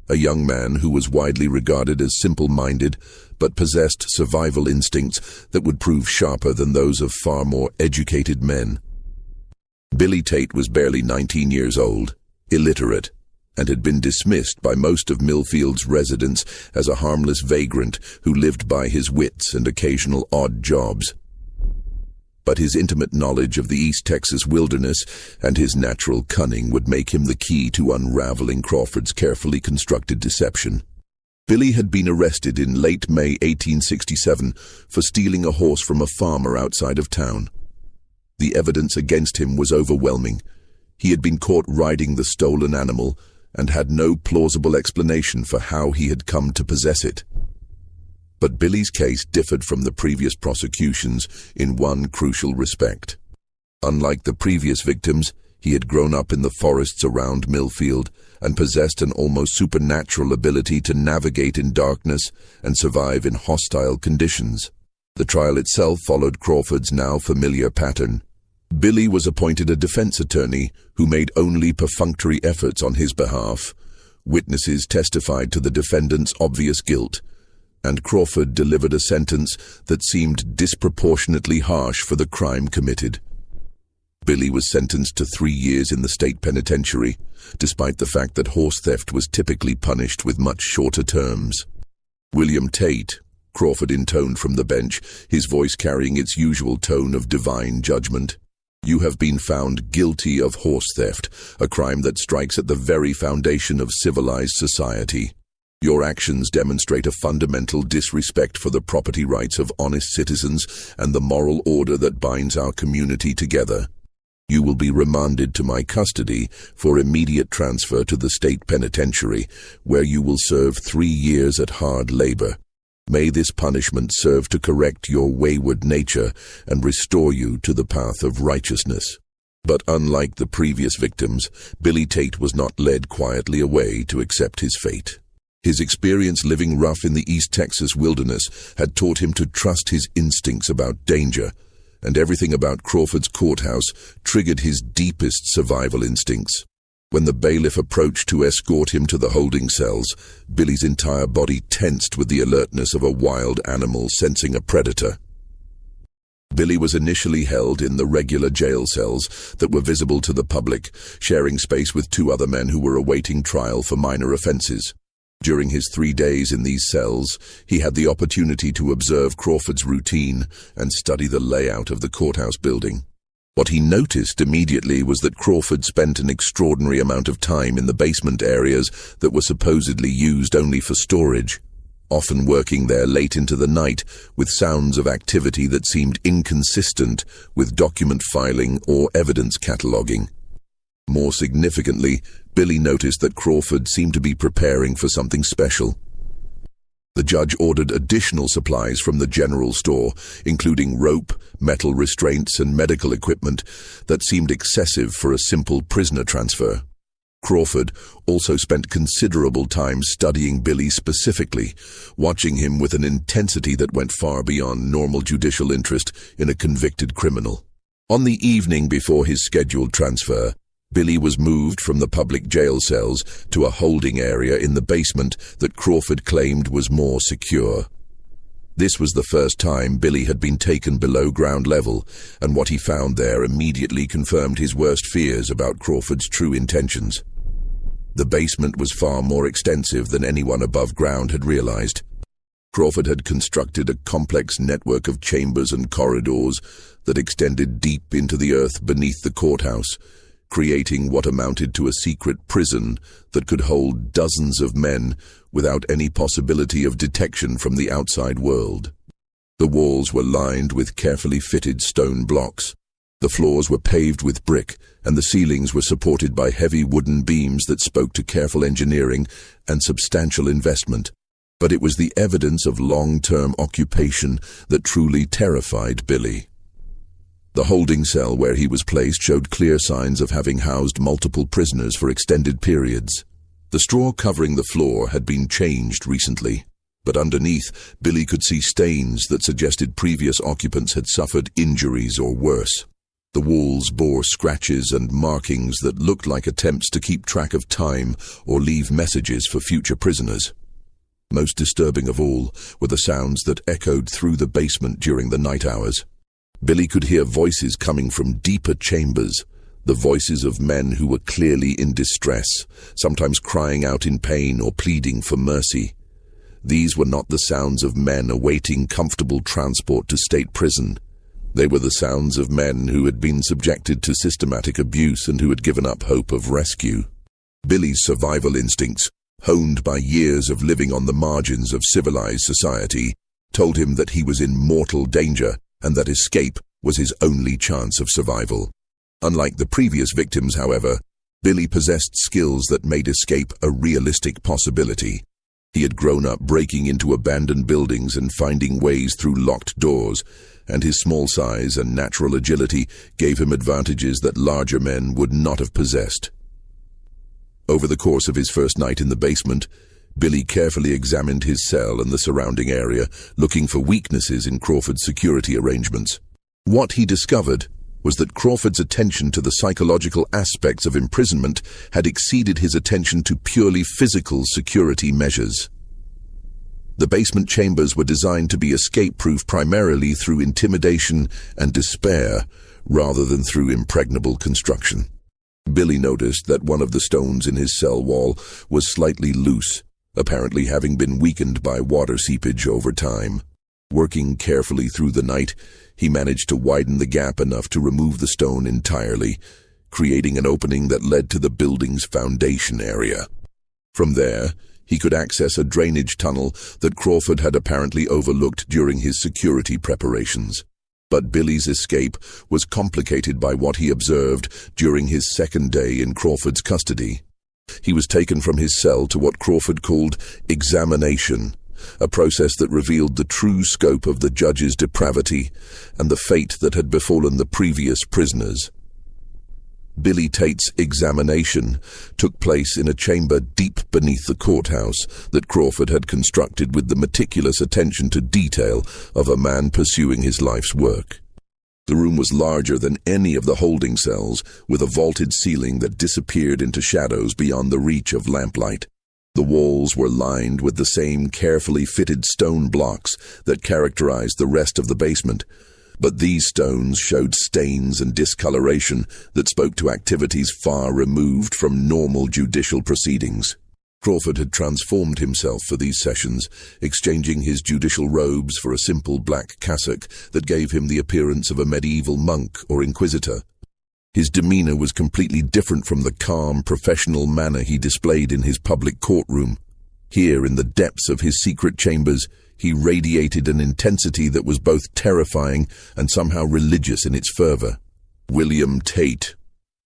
A young man who was widely regarded as simple-minded, but possessed survival instincts that would prove sharper than those of far more educated men. Billy Tate was barely 19 years old, illiterate, and had been dismissed by most of Millfield's residents as a harmless vagrant who lived by his wits and occasional odd jobs. But his intimate knowledge of the East Texas wilderness and his natural cunning would make him the key to unraveling Crawford's carefully constructed deception. Billy had been arrested in late May 1867 for stealing a horse from a farmer outside of town. The evidence against him was overwhelming. He had been caught riding the stolen animal and had no plausible explanation for how he had come to possess it. But Billy's case differed from the previous prosecutions in one crucial respect. Unlike the previous victims, he had grown up in the forests around Millfield and possessed an almost supernatural ability to navigate in darkness and survive in hostile conditions. The trial itself followed Crawford's now familiar pattern. Billy was appointed a defense attorney who made only perfunctory efforts on his behalf. Witnesses testified to the defendant's obvious guilt, and Crawford delivered a sentence that seemed disproportionately harsh for the crime committed. Billy was sentenced to 3 years in the state penitentiary, despite the fact that horse theft was typically punished with much shorter terms. William Tate, Crawford intoned from the bench, his voice carrying its usual tone of divine judgment. You have been found guilty of horse theft, a crime that strikes at the very foundation of civilized society. Your actions demonstrate a fundamental disrespect for the property rights of honest citizens and the moral order that binds our community together. You will be remanded to my custody for immediate transfer to the state penitentiary, where you will serve 3 years at hard labor. May this punishment serve to correct your wayward nature and restore you to the path of righteousness. But unlike the previous victims, Billy Tate was not led quietly away to accept his fate. His experience living rough in the East Texas wilderness had taught him to trust his instincts about danger, and everything about Crawford's courthouse triggered his deepest survival instincts. When the bailiff approached to escort him to the holding cells, Billy's entire body tensed with the alertness of a wild animal sensing a predator. Billy was initially held in the regular jail cells that were visible to the public, sharing space with 2 other men who were awaiting trial for minor offenses. During his 3 days in these cells, he had the opportunity to observe Crawford's routine and study the layout of the courthouse building. What he noticed immediately was that Crawford spent an extraordinary amount of time in the basement areas that were supposedly used only for storage, often working there late into the night with sounds of activity that seemed inconsistent with document filing or evidence cataloging. More significantly, Billy noticed that Crawford seemed to be preparing for something special. The judge ordered additional supplies from the general store, including rope, metal restraints, and medical equipment that seemed excessive for a simple prisoner transfer. Crawford also spent considerable time studying Billy specifically, watching him with an intensity that went far beyond normal judicial interest in a convicted criminal. On the evening before his scheduled transfer, Billy was moved from the public jail cells to a holding area in the basement that Crawford claimed was more secure. This was the first time Billy had been taken below ground level, and what he found there immediately confirmed his worst fears about Crawford's true intentions. The basement was far more extensive than anyone above ground had realized. Crawford had constructed a complex network of chambers and corridors that extended deep into the earth beneath the courthouse, creating what amounted to a secret prison that could hold dozens of men without any possibility of detection from the outside world. The walls were lined with carefully fitted stone blocks. The floors were paved with brick, and the ceilings were supported by heavy wooden beams that spoke to careful engineering and substantial investment. But it was the evidence of long-term occupation that truly terrified Billy. The holding cell where he was placed showed clear signs of having housed multiple prisoners for extended periods. The straw covering the floor had been changed recently, but underneath, Billy could see stains that suggested previous occupants had suffered injuries or worse. The walls bore scratches and markings that looked like attempts to keep track of time or leave messages for future prisoners. Most disturbing of all were the sounds that echoed through the basement during the night hours. Billy could hear voices coming from deeper chambers, the voices of men who were clearly in distress, sometimes crying out in pain or pleading for mercy. These were not the sounds of men awaiting comfortable transport to state prison. They were the sounds of men who had been subjected to systematic abuse and who had given up hope of rescue. Billy's survival instincts, honed by years of living on the margins of civilized society, told him that he was in mortal danger and that escape was his only chance of survival. Unlike the previous victims, however, Billy possessed skills that made escape a realistic possibility. He had grown up breaking into abandoned buildings and finding ways through locked doors, and his small size and natural agility gave him advantages that larger men would not have possessed. Over the course of his first night in the basement, Billy carefully examined his cell and the surrounding area, looking for weaknesses in Crawford's security arrangements. What he discovered was that Crawford's attention to the psychological aspects of imprisonment had exceeded his attention to purely physical security measures. The basement chambers were designed to be escape-proof primarily through intimidation and despair, rather than through impregnable construction. Billy noticed that one of the stones in his cell wall was slightly loose, apparently having been weakened by water seepage over time. Working carefully through the night, he managed to widen the gap enough to remove the stone entirely, creating an opening that led to the building's foundation area. From there, he could access a drainage tunnel that Crawford had apparently overlooked during his security preparations. But Billy's escape was complicated by what he observed during his second day in Crawford's custody. He was taken from his cell to what Crawford called examination, a process that revealed the true scope of the judge's depravity and the fate that had befallen the previous prisoners. Billy Tate's examination took place in a chamber deep beneath the courthouse that Crawford had constructed with the meticulous attention to detail of a man pursuing his life's work. The room was larger than any of the holding cells, with a vaulted ceiling that disappeared into shadows beyond the reach of lamplight. The walls were lined with the same carefully fitted stone blocks that characterized the rest of the basement, but these stones showed stains and discoloration that spoke to activities far removed from normal judicial proceedings. Crawford had transformed himself for these sessions, exchanging his judicial robes for a simple black cassock that gave him the appearance of a medieval monk or inquisitor. His demeanor was completely different from the calm, professional manner he displayed in his public courtroom. Here, in the depths of his secret chambers, he radiated an intensity that was both terrifying and somehow religious in its fervor. "William Tate,"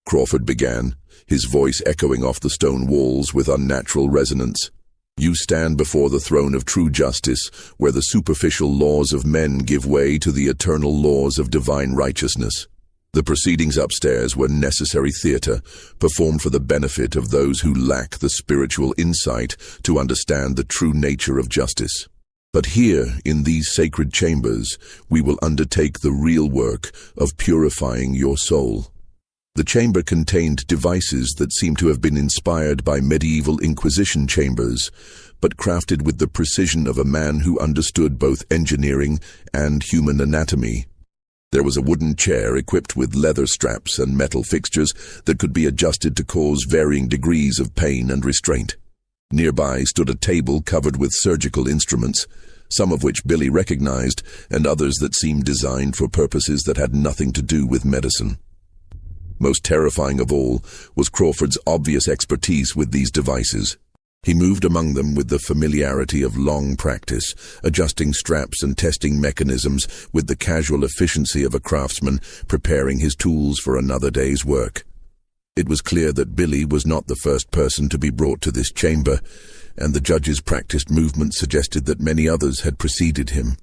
Crawford began, his voice echoing off the stone walls with unnatural resonance. "You stand before the throne of true justice, where the superficial laws of men give way to the eternal laws of divine righteousness. The proceedings upstairs were necessary theater, performed for the benefit of those who lack the spiritual insight to understand the true nature of justice. But here, in these sacred chambers, we will undertake the real work of purifying your soul." The chamber contained devices that seemed to have been inspired by medieval Inquisition chambers, but crafted with the precision of a man who understood both engineering and human anatomy. There was a wooden chair equipped with leather straps and metal fixtures that could be adjusted to cause varying degrees of pain and restraint. Nearby stood a table covered with surgical instruments, some of which Billy recognized, and others that seemed designed for purposes that had nothing to do with medicine. Most terrifying of all was Crawford's obvious expertise with these devices. He moved among them with the familiarity of long practice, adjusting straps and testing mechanisms with the casual efficiency of a craftsman preparing his tools for another day's work. It was clear that Billy was not the first person to be brought to this chamber, and the judge's practiced movement suggested that many others had preceded him.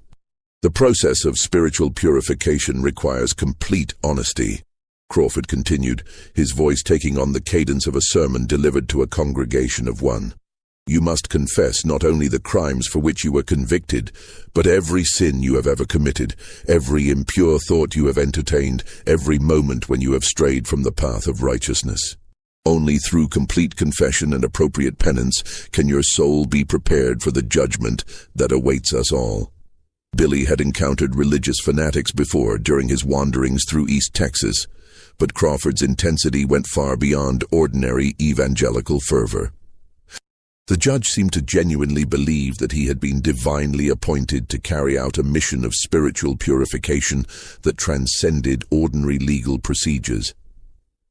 "The process of spiritual purification requires complete honesty," Crawford continued, his voice taking on the cadence of a sermon delivered to a congregation of one. "You must confess not only the crimes for which you were convicted, but every sin you have ever committed, every impure thought you have entertained, every moment when you have strayed from the path of righteousness. Only through complete confession and appropriate penance can your soul be prepared for the judgment that awaits us all." Billy had encountered religious fanatics before during his wanderings through East Texas, but Crawford's intensity went far beyond ordinary evangelical fervor. The judge seemed to genuinely believe that he had been divinely appointed to carry out a mission of spiritual purification that transcended ordinary legal procedures.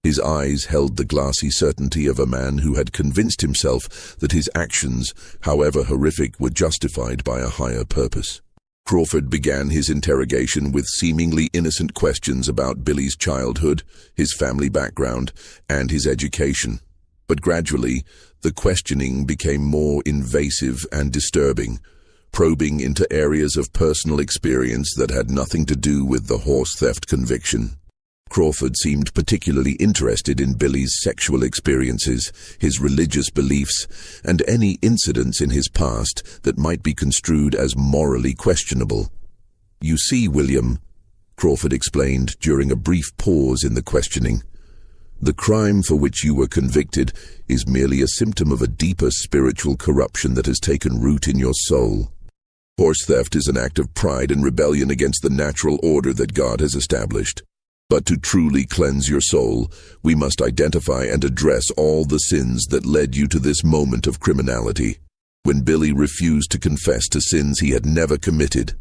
His eyes held the glassy certainty of a man who had convinced himself that his actions, however horrific, were justified by a higher purpose. Crawford began his interrogation with seemingly innocent questions about Billy's childhood, his family background, and his education. But gradually, the questioning became more invasive and disturbing, probing into areas of personal experience that had nothing to do with the horse theft conviction. Crawford seemed particularly interested in Billy's sexual experiences, his religious beliefs, and any incidents in his past that might be construed as morally questionable. "You see, William," Crawford explained during a brief pause in the questioning. "The crime for which you were convicted is merely a symptom of a deeper spiritual corruption that has taken root in your soul. Horse theft is an act of pride and rebellion against the natural order that God has established. But to truly cleanse your soul, we must identify and address all the sins that led you to this moment of criminality." When Billy refused to confess to sins he had never committed,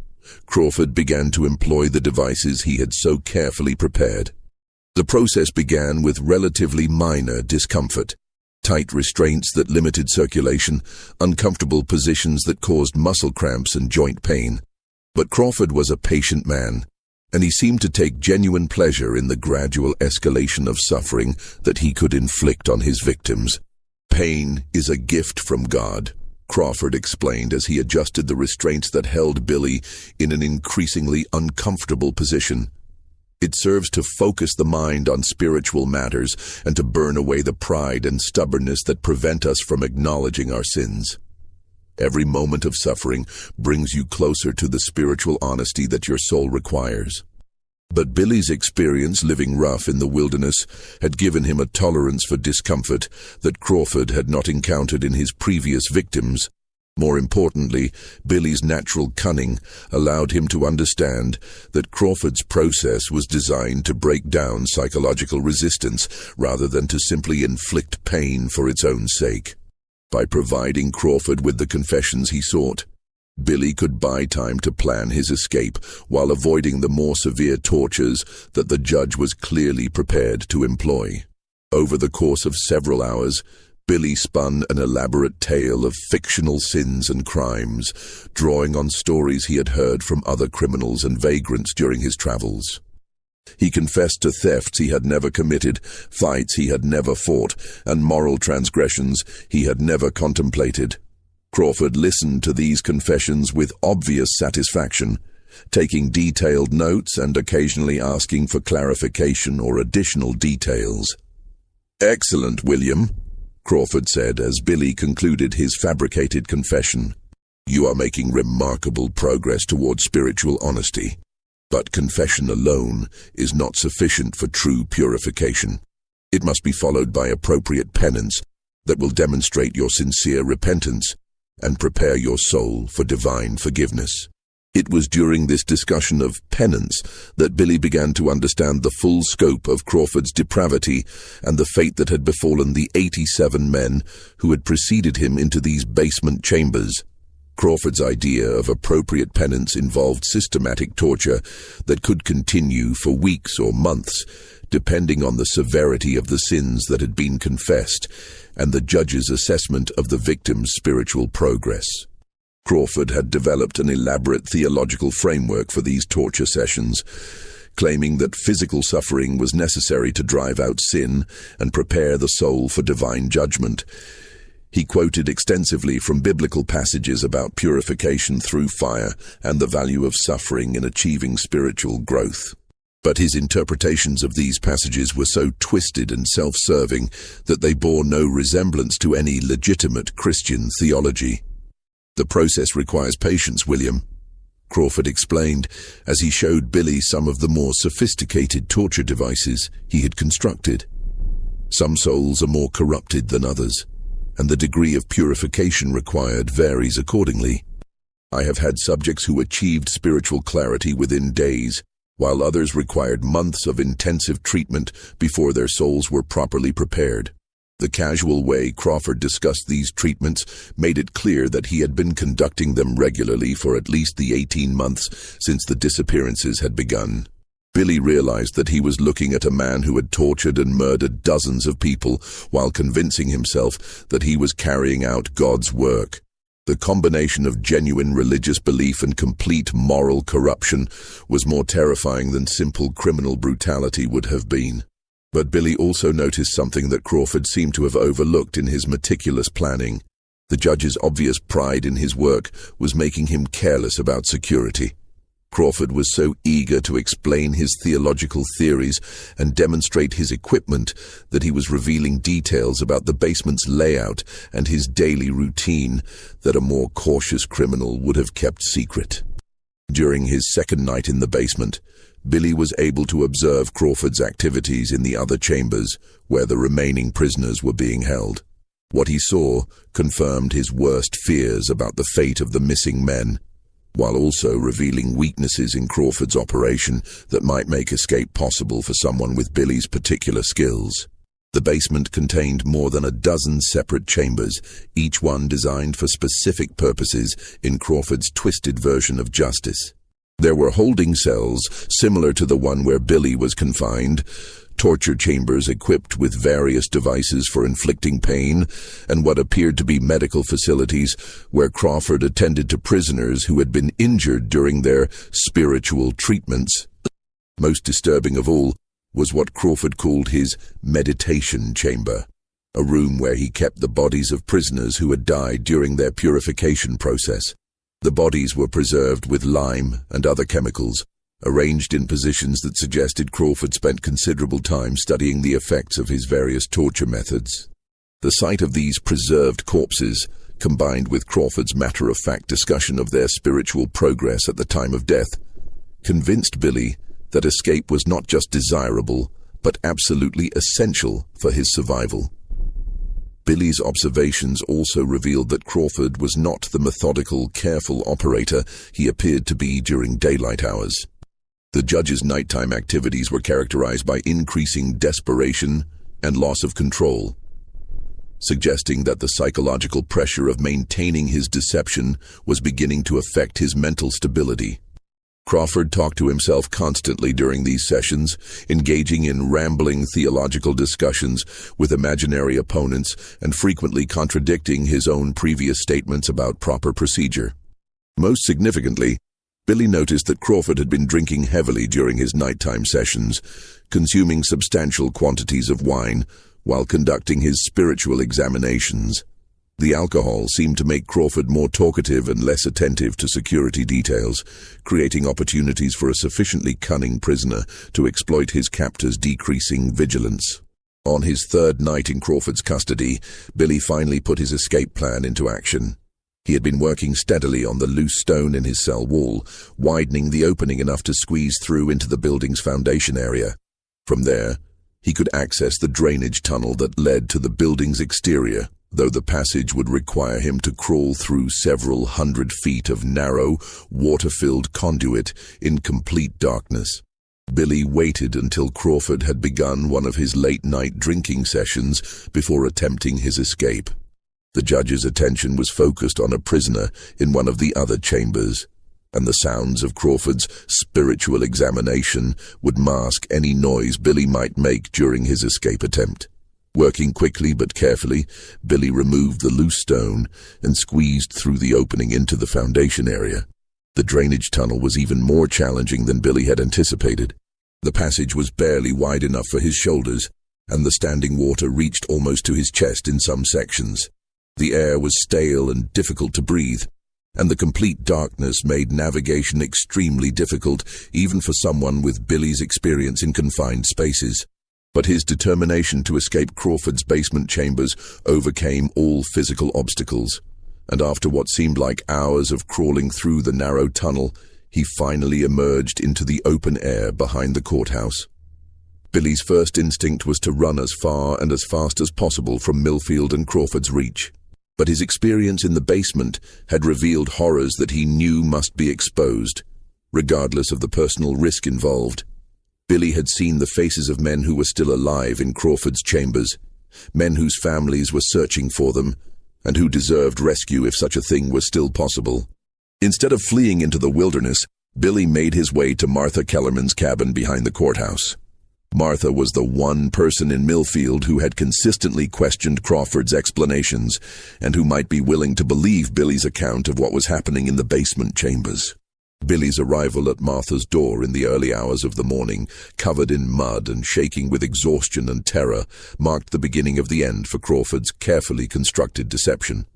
Crawford began to employ the devices he had so carefully prepared. The process began with relatively minor discomfort: tight restraints that limited circulation, uncomfortable positions that caused muscle cramps and joint pain. But Crawford was a patient man, and he seemed to take genuine pleasure in the gradual escalation of suffering that he could inflict on his victims. "Pain is a gift from God," Crawford explained as he adjusted the restraints that held Billy in an increasingly uncomfortable position. "It serves to focus the mind on spiritual matters and to burn away the pride and stubbornness that prevent us from acknowledging our sins. Every moment of suffering brings you closer to the spiritual honesty that your soul requires." But Billy's experience living rough in the wilderness had given him a tolerance for discomfort that Crawford had not encountered in his previous victims. More importantly, Billy's natural cunning allowed him to understand that Crawford's process was designed to break down psychological resistance rather than to simply inflict pain for its own sake. By providing Crawford with the confessions he sought, Billy could buy time to plan his escape while avoiding the more severe tortures that the judge was clearly prepared to employ. Over the course of several hours, Billy spun an elaborate tale of fictional sins and crimes, drawing on stories he had heard from other criminals and vagrants during his travels. He confessed to thefts he had never committed, fights he had never fought, and moral transgressions he had never contemplated. Crawford listened to these confessions with obvious satisfaction, taking detailed notes and occasionally asking for clarification or additional details. "Excellent, William," Crawford said as Billy concluded his fabricated confession. "You are making remarkable progress toward spiritual honesty. But confession alone is not sufficient for true purification. It must be followed by appropriate penance that will demonstrate your sincere repentance and prepare your soul for divine forgiveness." It was during this discussion of penance that Billy began to understand the full scope of Crawford's depravity and the fate that had befallen the 87 men who had preceded him into these basement chambers. Crawford's idea of appropriate penance involved systematic torture that could continue for weeks or months, depending on the severity of the sins that had been confessed and the judge's assessment of the victim's spiritual progress. Crawford had developed an elaborate theological framework for these torture sessions, claiming that physical suffering was necessary to drive out sin and prepare the soul for divine judgment. He quoted extensively from biblical passages about purification through fire and the value of suffering in achieving spiritual growth. But his interpretations of these passages were so twisted and self-serving that they bore no resemblance to any legitimate Christian theology. "The process requires patience, William," Crawford explained as he showed Billy some of the more sophisticated torture devices he had constructed. "Some souls are more corrupted than others, and the degree of purification required varies accordingly. I have had subjects who achieved spiritual clarity within days, while others required months of intensive treatment before their souls were properly prepared." The casual way Crawford discussed these treatments made it clear that he had been conducting them regularly for at least the 18 months since the disappearances had begun. Billy realized that he was looking at a man who had tortured and murdered dozens of people while convincing himself that he was carrying out God's work. The combination of genuine religious belief and complete moral corruption was more terrifying than simple criminal brutality would have been. But Billy also noticed something that Crawford seemed to have overlooked in his meticulous planning. The judge's obvious pride in his work was making him careless about security. Crawford was so eager to explain his theological theories and demonstrate his equipment that he was revealing details about the basement's layout and his daily routine that a more cautious criminal would have kept secret. During his second night in the basement, Billy was able to observe Crawford's activities in the other chambers where the remaining prisoners were being held. What he saw confirmed his worst fears about the fate of the missing men, while also revealing weaknesses in Crawford's operation that might make escape possible for someone with Billy's particular skills. The basement contained more than a dozen separate chambers, each one designed for specific purposes in Crawford's twisted version of justice. There were holding cells similar to the one where Billy was confined, torture chambers equipped with various devices for inflicting pain, and what appeared to be medical facilities where Crawford attended to prisoners who had been injured during their spiritual treatments. Most disturbing of all was what Crawford called his meditation chamber, a room where he kept the bodies of prisoners who had died during their purification process. The bodies were preserved with lime and other chemicals, arranged in positions that suggested Crawford spent considerable time studying the effects of his various torture methods. The sight of these preserved corpses, combined with Crawford's matter-of-fact discussion of their spiritual progress at the time of death, convinced Billy that escape was not just desirable, but absolutely essential for his survival. Billy's observations also revealed that Crawford was not the methodical, careful operator he appeared to be during daylight hours. The judge's nighttime activities were characterized by increasing desperation and loss of control, suggesting that the psychological pressure of maintaining his deception was beginning to affect his mental stability. Crawford talked to himself constantly during these sessions, engaging in rambling theological discussions with imaginary opponents and frequently contradicting his own previous statements about proper procedure. Most significantly, Billy noticed that Crawford had been drinking heavily during his nighttime sessions, consuming substantial quantities of wine while conducting his spiritual examinations. The alcohol seemed to make Crawford more talkative and less attentive to security details, creating opportunities for a sufficiently cunning prisoner to exploit his captor's decreasing vigilance. On his third night in Crawford's custody, Billy finally put his escape plan into action. He had been working steadily on the loose stone in his cell wall, widening the opening enough to squeeze through into the building's foundation area. From there, he could access the drainage tunnel that led to the building's exterior, though the passage would require him to crawl through several 100 feet of narrow, water-filled conduit in complete darkness. Billy waited until Crawford had begun one of his late-night drinking sessions before attempting his escape. The judge's attention was focused on a prisoner in one of the other chambers, and the sounds of Crawford's spiritual examination would mask any noise Billy might make during his escape attempt. Working quickly but carefully, Billy removed the loose stone and squeezed through the opening into the foundation area. The drainage tunnel was even more challenging than Billy had anticipated. The passage was barely wide enough for his shoulders, and the standing water reached almost to his chest in some sections. The air was stale and difficult to breathe, and the complete darkness made navigation extremely difficult, even for someone with Billy's experience in confined spaces. But his determination to escape Crawford's basement chambers overcame all physical obstacles, and after what seemed like hours of crawling through the narrow tunnel, he finally emerged into the open air behind the courthouse. Billy's first instinct was to run as far and as fast as possible from Millfield and Crawford's reach. But his experience in the basement had revealed horrors that he knew must be exposed, regardless of the personal risk involved. Billy had seen the faces of men who were still alive in Crawford's chambers, men whose families were searching for them, and who deserved rescue if such a thing was still possible. Instead of fleeing into the wilderness, Billy made his way to Martha Kellerman's cabin behind the courthouse. Martha was the one person in Millfield who had consistently questioned Crawford's explanations, and who might be willing to believe Billy's account of what was happening in the basement chambers. Billy's arrival at Martha's door in the early hours of the morning, covered in mud and shaking with exhaustion and terror, marked the beginning of the end for Crawford's carefully constructed deception.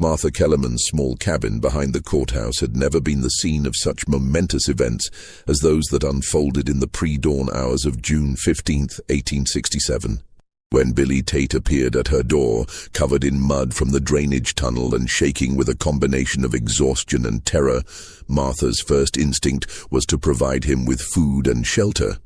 Martha Kellerman's small cabin behind the courthouse had never been the scene of such momentous events as those that unfolded in the pre-dawn hours of June 15, 1867. When Billy Tate appeared at her door, covered in mud from the drainage tunnel and shaking with a combination of exhaustion and terror, Martha's first instinct was to provide him with food and shelter.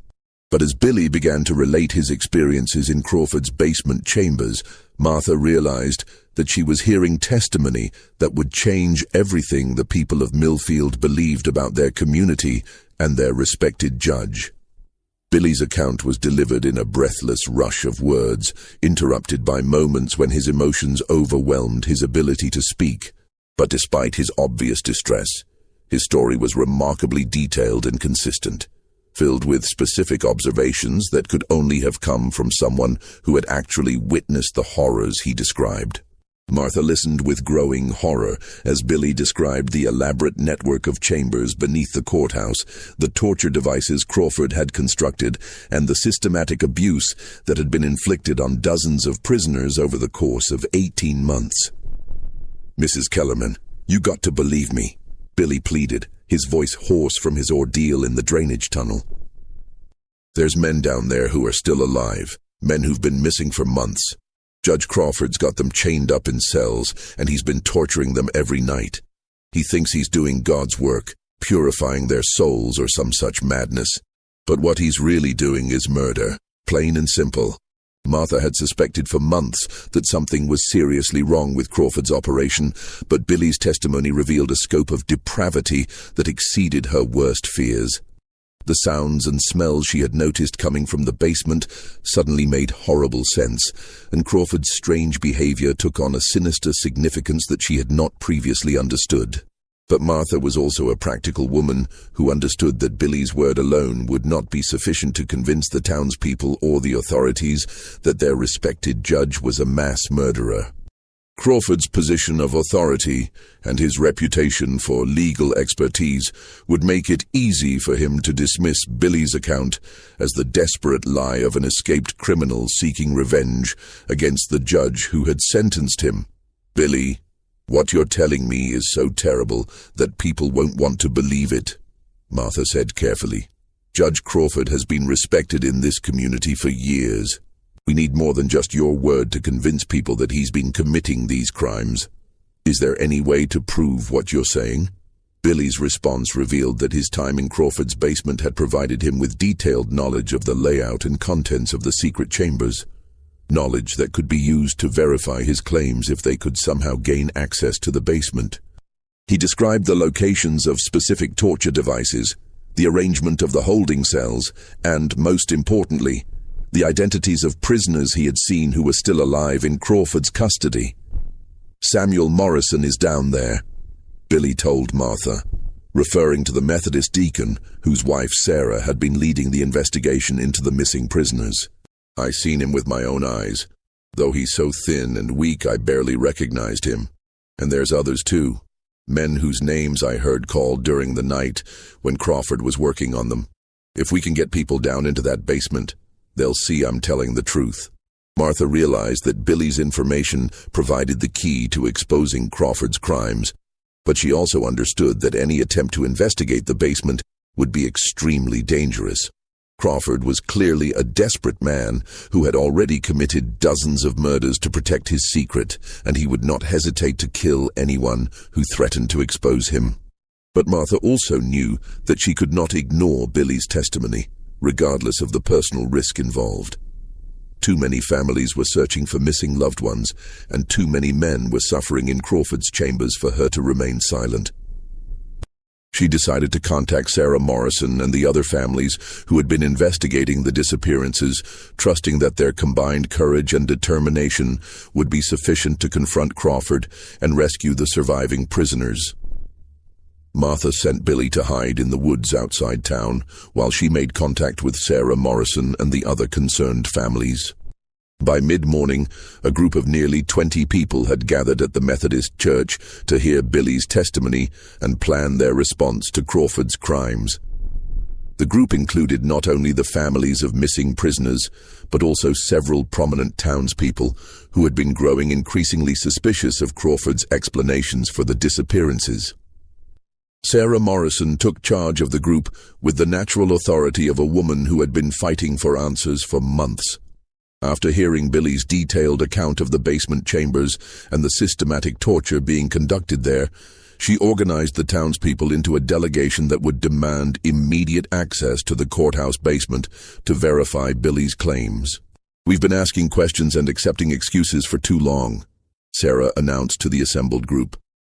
But as Billy began to relate his experiences in Crawford's basement chambers, Martha realized that she was hearing testimony that would change everything the people of Millfield believed about their community and their respected judge. Billy's account was delivered in a breathless rush of words, interrupted by moments when his emotions overwhelmed his ability to speak. But despite his obvious distress, his story was remarkably detailed and consistent, filled with specific observations that could only have come from someone who had actually witnessed the horrors he described. Martha listened with growing horror as Billy described the elaborate network of chambers beneath the courthouse, the torture devices Crawford had constructed, and the systematic abuse that had been inflicted on dozens of prisoners over the course of 18 months. "Mrs. Kellerman, you got to believe me," Billy pleaded, his voice hoarse from his ordeal in the drainage tunnel. "There's men down there who are still alive, men who've been missing for months. Judge Crawford's got them chained up in cells, and he's been torturing them every night. He thinks he's doing God's work, purifying their souls or some such madness. But what he's really doing is murder, plain and simple." Martha had suspected for months that something was seriously wrong with Crawford's operation, but Billy's testimony revealed a scope of depravity that exceeded her worst fears. The sounds and smells she had noticed coming from the basement suddenly made horrible sense, and Crawford's strange behavior took on a sinister significance that she had not previously understood. But Martha was also a practical woman who understood that Billy's word alone would not be sufficient to convince the townspeople or the authorities that their respected judge was a mass murderer. Crawford's position of authority and his reputation for legal expertise would make it easy for him to dismiss Billy's account as the desperate lie of an escaped criminal seeking revenge against the judge who had sentenced him. "Billy, what you're telling me is so terrible that people won't want to believe it," Martha said carefully. "Judge Crawford has been respected in this community for years. We need more than just your word to convince people that he's been committing these crimes. Is there any way to prove what you're saying?" Billy's response revealed that his time in Crawford's basement had provided him with detailed knowledge of the layout and contents of the secret chambers, knowledge that could be used to verify his claims if they could somehow gain access to the basement. He described the locations of specific torture devices, the arrangement of the holding cells, and, most importantly, the identities of prisoners he had seen who were still alive in Crawford's custody. "Samuel Morrison is down there," Billy told Martha, referring to the Methodist deacon whose wife Sarah had been leading the investigation into the missing prisoners. "I seen him with my own eyes, though he's so thin and weak I barely recognized him. And there's others too, men whose names I heard called during the night when Crawford was working on them. If we can get people down into that basement, they'll see I'm telling the truth." Martha realized that Billy's information provided the key to exposing Crawford's crimes, but she also understood that any attempt to investigate the basement would be extremely dangerous. Crawford was clearly a desperate man who had already committed dozens of murders to protect his secret, and he would not hesitate to kill anyone who threatened to expose him. But Martha also knew that she could not ignore Billy's testimony, regardless of the personal risk involved. Too many families were searching for missing loved ones, and too many men were suffering in Crawford's chambers for her to remain silent. She decided to contact Sarah Morrison and the other families who had been investigating the disappearances, trusting that their combined courage and determination would be sufficient to confront Crawford and rescue the surviving prisoners. Martha sent Billy to hide in the woods outside town, while she made contact with Sarah Morrison and the other concerned families. By mid-morning, a group of nearly 20 people had gathered at the Methodist church to hear Billy's testimony and plan their response to Crawford's crimes. The group included not only the families of missing prisoners, but also several prominent townspeople who had been growing increasingly suspicious of Crawford's explanations for the disappearances. Sarah Morrison took charge of the group with the natural authority of a woman who had been fighting for answers for months. After hearing Billy's detailed account of the basement chambers and the systematic torture being conducted there, she organized the townspeople into a delegation that would demand immediate access to the courthouse basement to verify Billy's claims. "We've been asking questions and accepting excuses for too long," Sarah announced to the assembled group.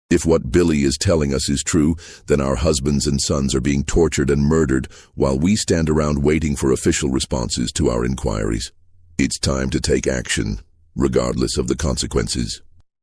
"If what Billy is telling us is true, then our husbands and sons are being tortured and murdered while we stand around waiting for official responses to our inquiries. It's time to take action, regardless of the consequences."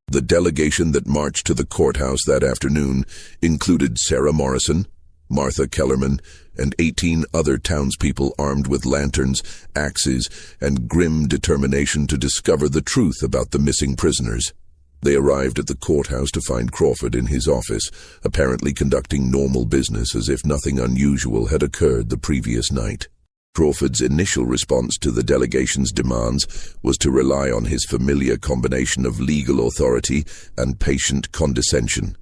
The delegation that marched to the courthouse that afternoon included Sarah Morrison, Martha Kellerman, and 18 other townspeople armed with lanterns, axes, and grim determination to discover the truth about the missing prisoners. They arrived at the courthouse to find Crawford in his office, apparently conducting normal business as if nothing unusual had occurred the previous night. Crawford's initial response to the delegation's demands was to rely on his familiar combination of legal authority and patient condescension.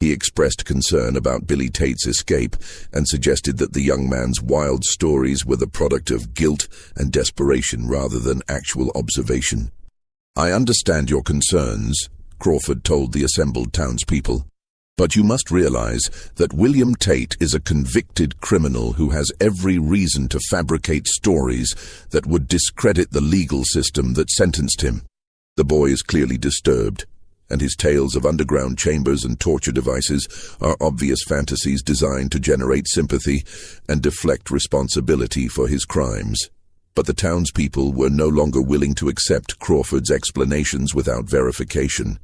He expressed concern about Billy Tate's escape and suggested that the young man's wild stories were the product of guilt and desperation rather than actual observation. "I understand your concerns," Crawford told the assembled townspeople, "but you must realize that William Tate is a convicted criminal who has every reason to fabricate stories that would discredit the legal system that sentenced him." The boy is clearly disturbed, and his tales of underground chambers and torture devices are obvious fantasies designed to generate sympathy and deflect responsibility for his crimes. But the townspeople were no longer willing to accept Crawford's explanations without verification.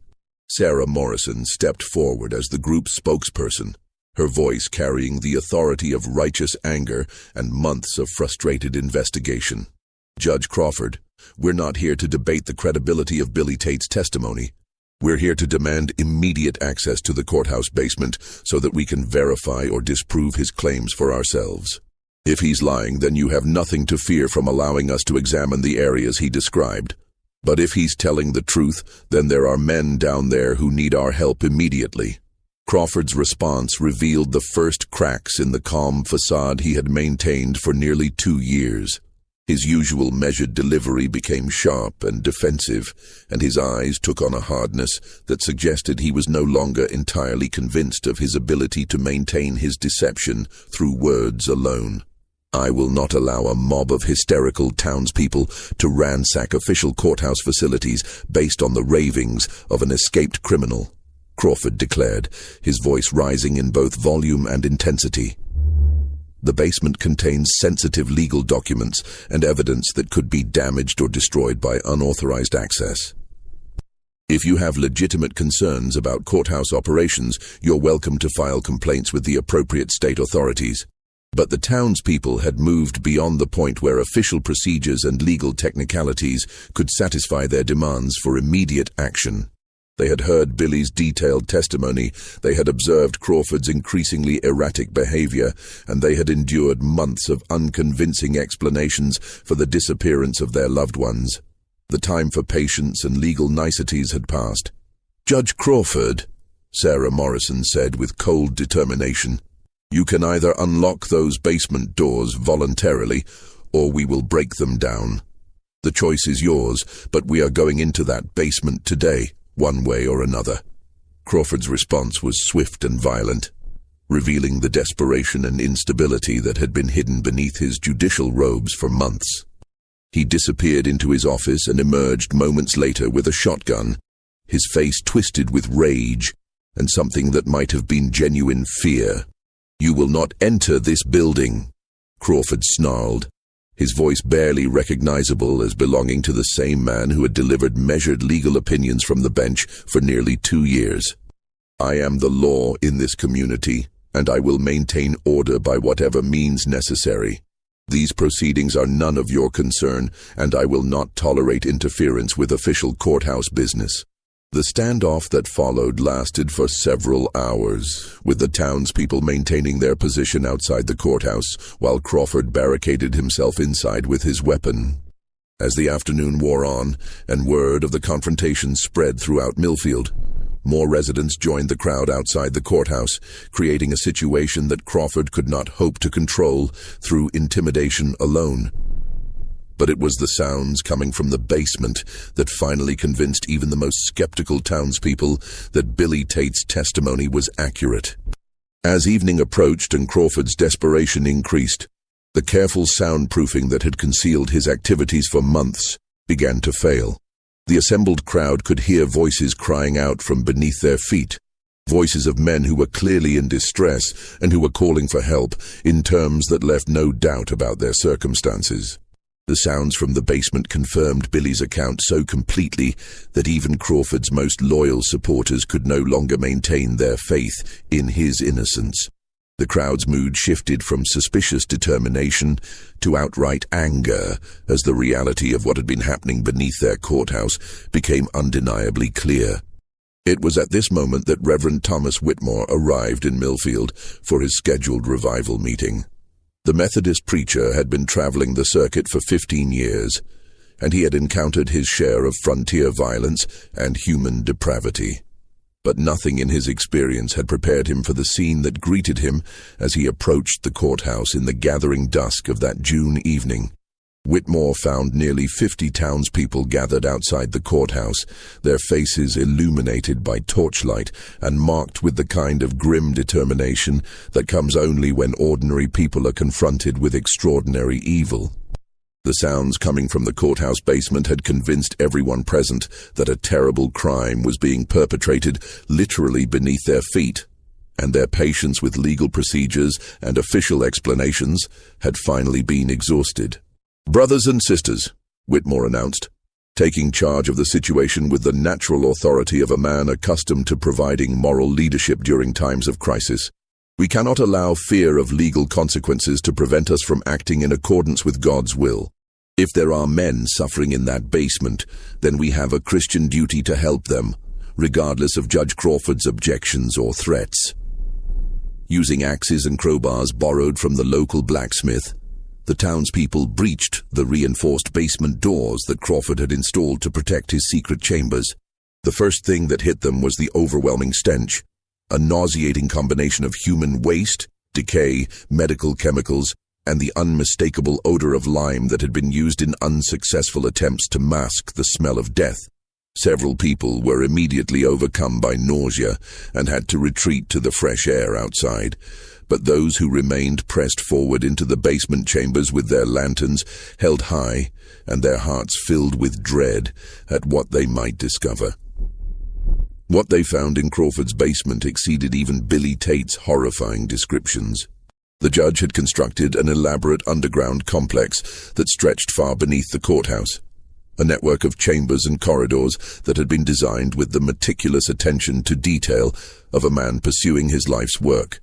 Sarah Morrison stepped forward as the group's spokesperson, her voice carrying the authority of righteous anger and months of frustrated investigation. "Judge Crawford, we're not here to debate the credibility of Billy Tate's testimony. We're here to demand immediate access to the courthouse basement so that we can verify or disprove his claims for ourselves. If he's lying, then you have nothing to fear from allowing us to examine the areas he described. But if he's telling the truth, then there are men down there who need our help immediately." Crawford's response revealed the first cracks in the calm facade he had maintained for nearly 2 years. His usual measured delivery became sharp and defensive, and his eyes took on a hardness that suggested he was no longer entirely convinced of his ability to maintain his deception through words alone. "I will not allow a mob of hysterical townspeople to ransack official courthouse facilities based on the ravings of an escaped criminal," Crawford declared, his voice rising in both volume and intensity. "The basement contains sensitive legal documents and evidence that could be damaged or destroyed by unauthorized access. If you have legitimate concerns about courthouse operations, you're welcome to file complaints with the appropriate state authorities." But the townspeople had moved beyond the point where official procedures and legal technicalities could satisfy their demands for immediate action. They had heard Billy's detailed testimony, they had observed Crawford's increasingly erratic behavior, and they had endured months of unconvincing explanations for the disappearance of their loved ones. The time for patience and legal niceties had passed. "Judge Crawford," Sarah Morrison said with cold determination, "you can either unlock those basement doors voluntarily, or we will break them down. The choice is yours, but we are going into that basement today, one way or another." Crawford's response was swift and violent, revealing the desperation and instability that had been hidden beneath his judicial robes for months. He disappeared into his office and emerged moments later with a shotgun, his face twisted with rage and something that might have been genuine fear. "You will not enter this building," Crawford snarled, his voice barely recognizable as belonging to the same man who had delivered measured legal opinions from the bench for nearly 2 years. "I am the law in this community, and I will maintain order by whatever means necessary. These proceedings are none of your concern, and I will not tolerate interference with official courthouse business." The standoff that followed lasted for several hours, with the townspeople maintaining their position outside the courthouse, while Crawford barricaded himself inside with his weapon. As the afternoon wore on, and word of the confrontation spread throughout Millfield, more residents joined the crowd outside the courthouse, creating a situation that Crawford could not hope to control through intimidation alone. But it was the sounds coming from the basement that finally convinced even the most skeptical townspeople that Billy Tate's testimony was accurate. As evening approached and Crawford's desperation increased, the careful soundproofing that had concealed his activities for months began to fail. The assembled crowd could hear voices crying out from beneath their feet, voices of men who were clearly in distress and who were calling for help in terms that left no doubt about their circumstances. The sounds from the basement confirmed Billy's account so completely that even Crawford's most loyal supporters could no longer maintain their faith in his innocence. The crowd's mood shifted from suspicious determination to outright anger as the reality of what had been happening beneath their courthouse became undeniably clear. It was at this moment that Reverend Thomas Whitmore arrived in Millfield for his scheduled revival meeting. The Methodist preacher had been traveling the circuit for 15 years, and he had encountered his share of frontier violence and human depravity. But nothing in his experience had prepared him for the scene that greeted him as he approached the courthouse in the gathering dusk of that June evening. Whitmore found nearly 50 townspeople gathered outside the courthouse, their faces illuminated by torchlight and marked with the kind of grim determination that comes only when ordinary people are confronted with extraordinary evil. The sounds coming from the courthouse basement had convinced everyone present that a terrible crime was being perpetrated literally beneath their feet, and their patience with legal procedures and official explanations had finally been exhausted. "Brothers and sisters," Whitmore announced, taking charge of the situation with the natural authority of a man accustomed to providing moral leadership during times of crisis, "we cannot allow fear of legal consequences to prevent us from acting in accordance with God's will. If there are men suffering in that basement, then we have a Christian duty to help them, regardless of Judge Crawford's objections or threats." Using axes and crowbars borrowed from the local blacksmith, the townspeople breached the reinforced basement doors that Crawford had installed to protect his secret chambers. The first thing that hit them was the overwhelming stench, a nauseating combination of human waste, decay, medical chemicals, and the unmistakable odor of lime that had been used in unsuccessful attempts to mask the smell of death. Several people were immediately overcome by nausea and had to retreat to the fresh air outside, but those who remained pressed forward into the basement chambers with their lanterns held high and their hearts filled with dread at what they might discover. What they found in Crawford's basement exceeded even Billy Tate's horrifying descriptions. The judge had constructed an elaborate underground complex that stretched far beneath the courthouse, a network of chambers and corridors that had been designed with the meticulous attention to detail of a man pursuing his life's work.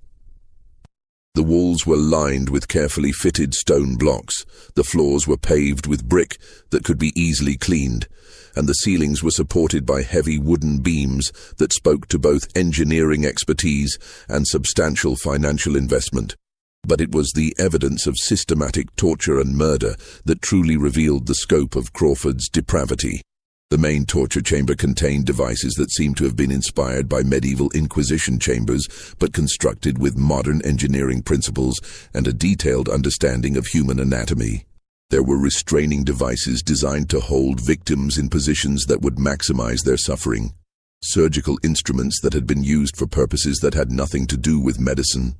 The walls were lined with carefully fitted stone blocks, the floors were paved with brick that could be easily cleaned, and the ceilings were supported by heavy wooden beams that spoke to both engineering expertise and substantial financial investment. But it was the evidence of systematic torture and murder that truly revealed the scope of Crawford's depravity. The main torture chamber contained devices that seemed to have been inspired by medieval Inquisition chambers, but constructed with modern engineering principles and a detailed understanding of human anatomy. There were restraining devices designed to hold victims in positions that would maximize their suffering, surgical instruments that had been used for purposes that had nothing to do with medicine,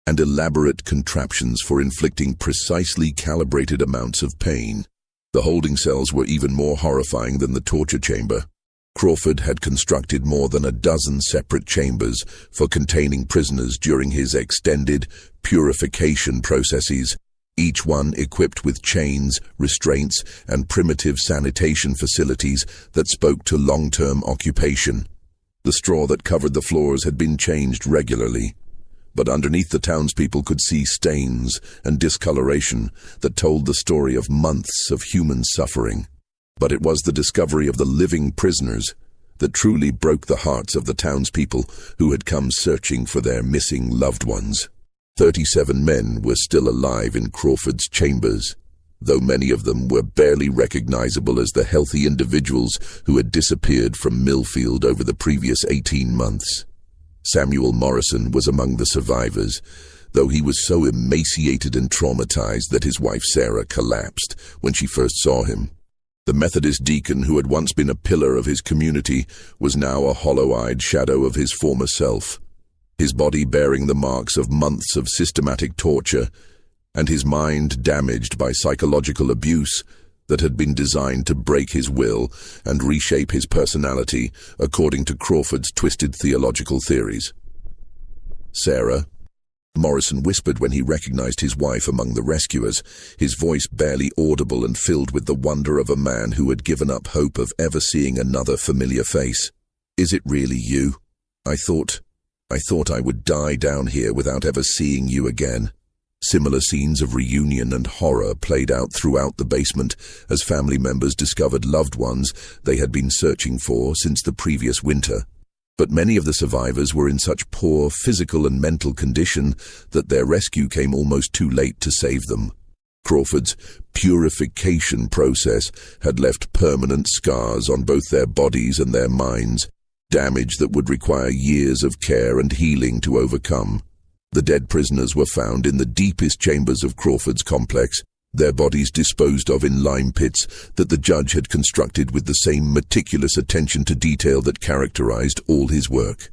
and elaborate contraptions for inflicting precisely calibrated amounts of pain. The holding cells were even more horrifying than the torture chamber. Crawford had constructed more than a dozen separate chambers for containing prisoners during his extended purification processes, each one equipped with chains, restraints, and primitive sanitation facilities that spoke to long-term occupation. The straw that covered the floors had been changed regularly, but underneath the townspeople could see stains and discoloration that told the story of months of human suffering. But it was the discovery of the living prisoners that truly broke the hearts of the townspeople who had come searching for their missing loved ones. 37 men were still alive in Crawford's chambers, though many of them were barely recognizable as the healthy individuals who had disappeared from Millfield over the previous 18 months. Samuel Morrison was among the survivors, though he was so emaciated and traumatized that his wife Sarah collapsed when she first saw him. The Methodist deacon who had once been a pillar of his community was now a hollow-eyed shadow of his former self, his body bearing the marks of months of systematic torture, and his mind damaged by psychological abuse that had been designed to break his will and reshape his personality according to Crawford's twisted theological theories. "Sarah," Morrison whispered when he recognized his wife among the rescuers, his voice barely audible and filled with the wonder of a man who had given up hope of ever seeing another familiar face. "Is it really you? I thought I would die down here without ever seeing you again." Similar scenes of reunion and horror played out throughout the basement as family members discovered loved ones they had been searching for since the previous winter. But many of the survivors were in such poor physical and mental condition that their rescue came almost too late to save them. Crawford's purification process had left permanent scars on both their bodies and their minds, damage that would require years of care and healing to overcome. The dead prisoners were found in the deepest chambers of Crawford's complex, their bodies disposed of in lime pits that the judge had constructed with the same meticulous attention to detail that characterized all his work.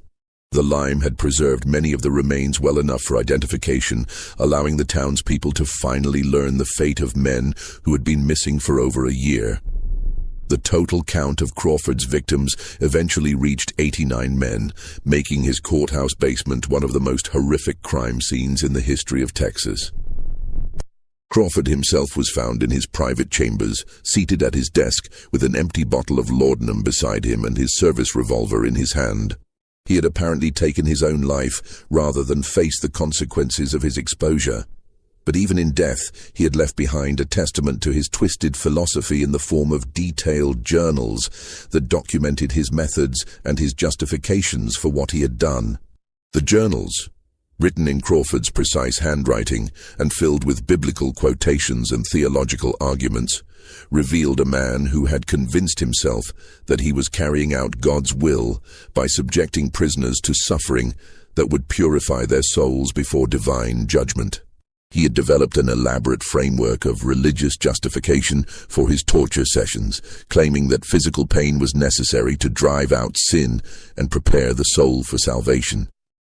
The lime had preserved many of the remains well enough for identification, allowing the townspeople to finally learn the fate of men who had been missing for over a year. The total count of Crawford's victims eventually reached 89 men, making his courthouse basement one of the most horrific crime scenes in the history of Texas. Crawford himself was found in his private chambers, seated at his desk with an empty bottle of laudanum beside him and his service revolver in his hand. He had apparently taken his own life rather than face the consequences of his exposure. But even in death, he had left behind a testament to his twisted philosophy in the form of detailed journals that documented his methods and his justifications for what he had done. The journals, written in Crawford's precise handwriting and filled with biblical quotations and theological arguments, revealed a man who had convinced himself that he was carrying out God's will by subjecting prisoners to suffering that would purify their souls before divine judgment. He had developed an elaborate framework of religious justification for his torture sessions, claiming that physical pain was necessary to drive out sin and prepare the soul for salvation.